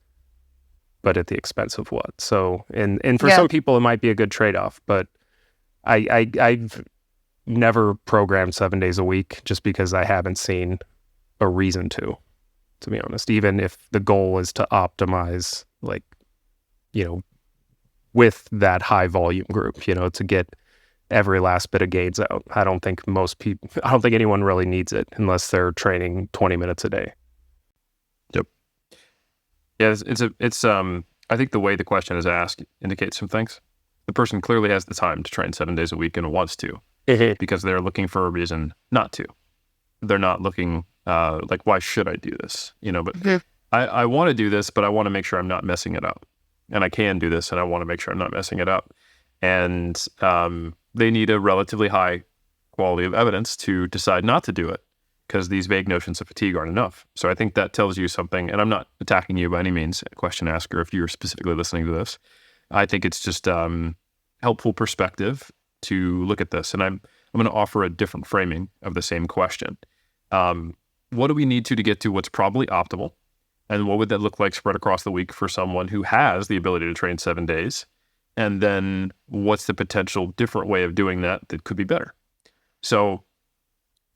but at the expense of what? So, and for some people, it might be a good trade-off, but I've never programmed 7 days a week just because I haven't seen a reason to be honest, even if the goal is to optimize, like, with that high volume group, to get every last bit of gains out. I don't think anyone really needs it unless they're training 20 minutes a day. Yep. Yeah, it's I think the way the question is asked indicates some things. The person clearly has the time to train 7 days a week and wants to, because they're looking for a reason not to. They're not looking like, why should I do this? But I want to do this, but I want to make sure I'm not messing it up. And I can do this, and I want to make sure I'm not messing it up. And they need a relatively high quality of evidence to decide not to do it, because these vague notions of fatigue aren't enough. So I think that tells you something, and I'm not attacking you by any means, question asker, if you're specifically listening to this. I think it's just helpful perspective to look at this. And I'm going to offer a different framing of the same question. What do we need to get to what's probably optimal? And what would that look like spread across the week for someone who has the ability to train 7 days? And then what's the potential different way of doing that could be better? So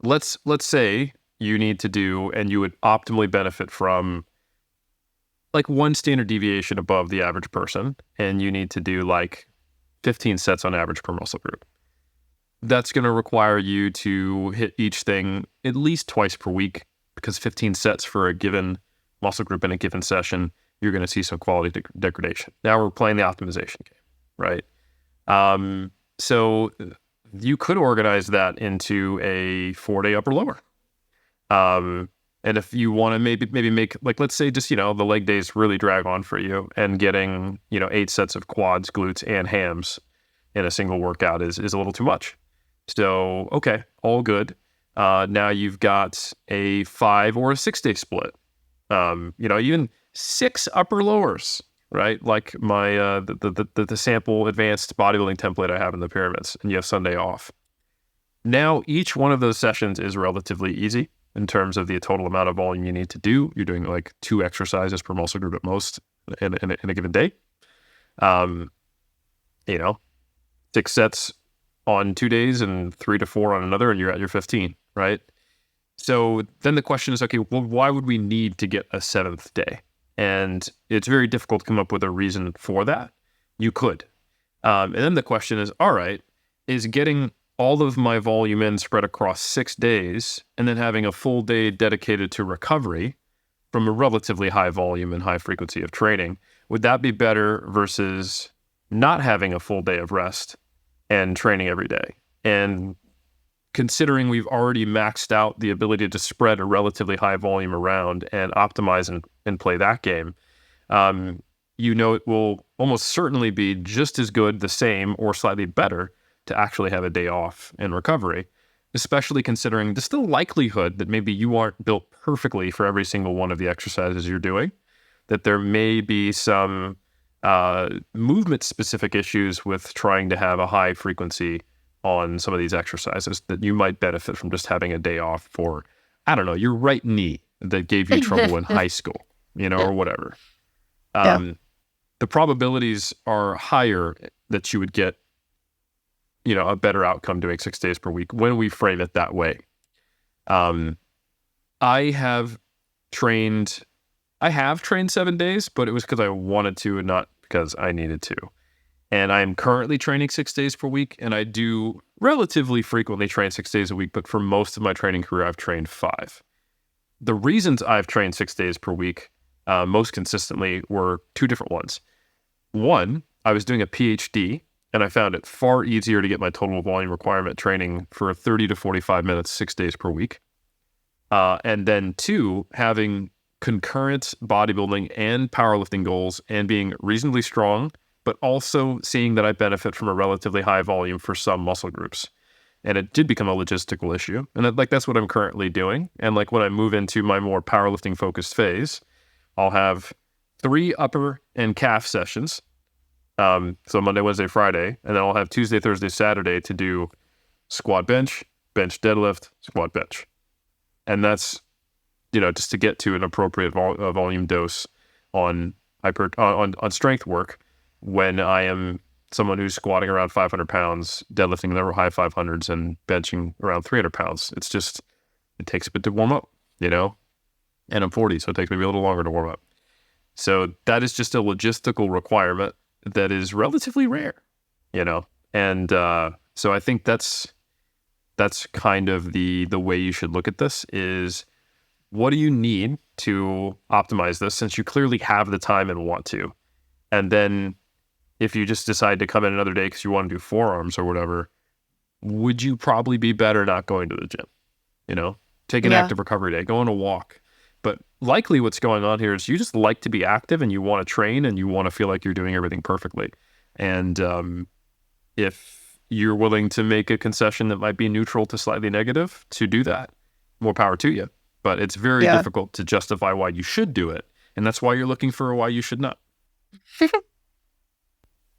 let's say you need to do, and you would optimally benefit from like one standard deviation above the average person, and you need to do like 15 sets on average per muscle group. That's going to require you to hit each thing at least twice per week, because 15 sets for a given muscle group in a given session, you're going to see some quality degradation. Now we're playing the optimization game, right? So you could organize that into a 4-day upper lower. And if you want to maybe make, like, let's say just, the leg days really drag on for you, and getting, 8 sets of quads, glutes, and hams in a single workout is a little too much. So, okay, all good. Now you've got a 5 or a 6 day split. Even 6 upper lowers, right? Like my the sample advanced bodybuilding template I have in the pyramids, and you have Sunday off. Now each one of those sessions is relatively easy in terms of the total amount of volume you need to do. You're doing like 2 exercises per muscle group at most in a given day. 6 sets on 2 days and 3 to 4 on another, and you're at your 15, right? So then the question is, okay, well, why would we need to get a 7th day? And it's very difficult to come up with a reason for that. You could. And then the question is, all right, is getting all of my volume in spread across 6 days and then having a full day dedicated to recovery from a relatively high volume and high frequency of training, would that be better versus not having a full day of rest and training every day? And considering we've already maxed out the ability to spread a relatively high volume around and optimize and play that game, it will almost certainly be just as good, the same, or slightly better to actually have a day off and recovery, especially considering there's still likelihood that maybe you aren't built perfectly for every single one of the exercises you're doing, that there may be some movement-specific issues with trying to have a high frequency on some of these exercises, that you might benefit from just having a day off for, I don't know, your right knee that gave you trouble in high school, or whatever. The probabilities are higher that you would get, a better outcome doing 6 days per week when we frame it that way. I have trained 7 days, but it was because I wanted to and not because I needed to. And I'm currently training 6 days per week, and I do relatively frequently train 6 days a week, but for most of my training career, I've trained 5. the reasons I've trained 6 days per week most consistently were two different ones. One, I was doing a PhD, and I found it far easier to get my total volume requirement training for 30 to 45 minutes, 6 days per week. And then two, having concurrent bodybuilding and powerlifting goals and being reasonably strong, but also seeing that I benefit from a relatively high volume for some muscle groups. And it did become a logistical issue. And that's what I'm currently doing. And like when I move into my more powerlifting focused phase, I'll have 3 upper and calf sessions. So Monday, Wednesday, Friday, and then I'll have Tuesday, Thursday, Saturday to do squat bench, bench deadlift, squat bench. And that's, just to get to an appropriate volume dose on strength work when I am someone who's squatting around 500 pounds, deadlifting in the high 500s, and benching around 300 pounds. It takes a bit to warm up, and I'm 40, so it takes maybe a little longer to warm up. So that is just a logistical requirement that is relatively rare, and so I think that's kind of the way you should look at this is, what do you need to optimize this, since you clearly have the time and want to? And then if you just decide to come in another day because you want to do forearms or whatever, would you probably be better not going to the gym? Take an active recovery day, go on a walk. But likely what's going on here is you just like to be active and you want to train and you want to feel like you're doing everything perfectly. And if you're willing to make a concession that might be neutral to slightly negative to do that, more power to you. But it's very difficult to justify why you should do it. And that's why you're looking for a why you should not.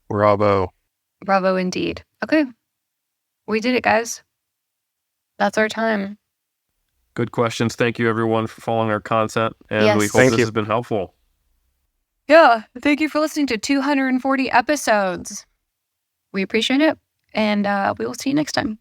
Bravo. Bravo indeed. Okay. We did it, guys. That's our time. Good questions. Thank you, everyone, for following our content. And we hope this has been helpful. Yeah. Thank you for listening to 240 episodes. We appreciate it. And we will see you next time.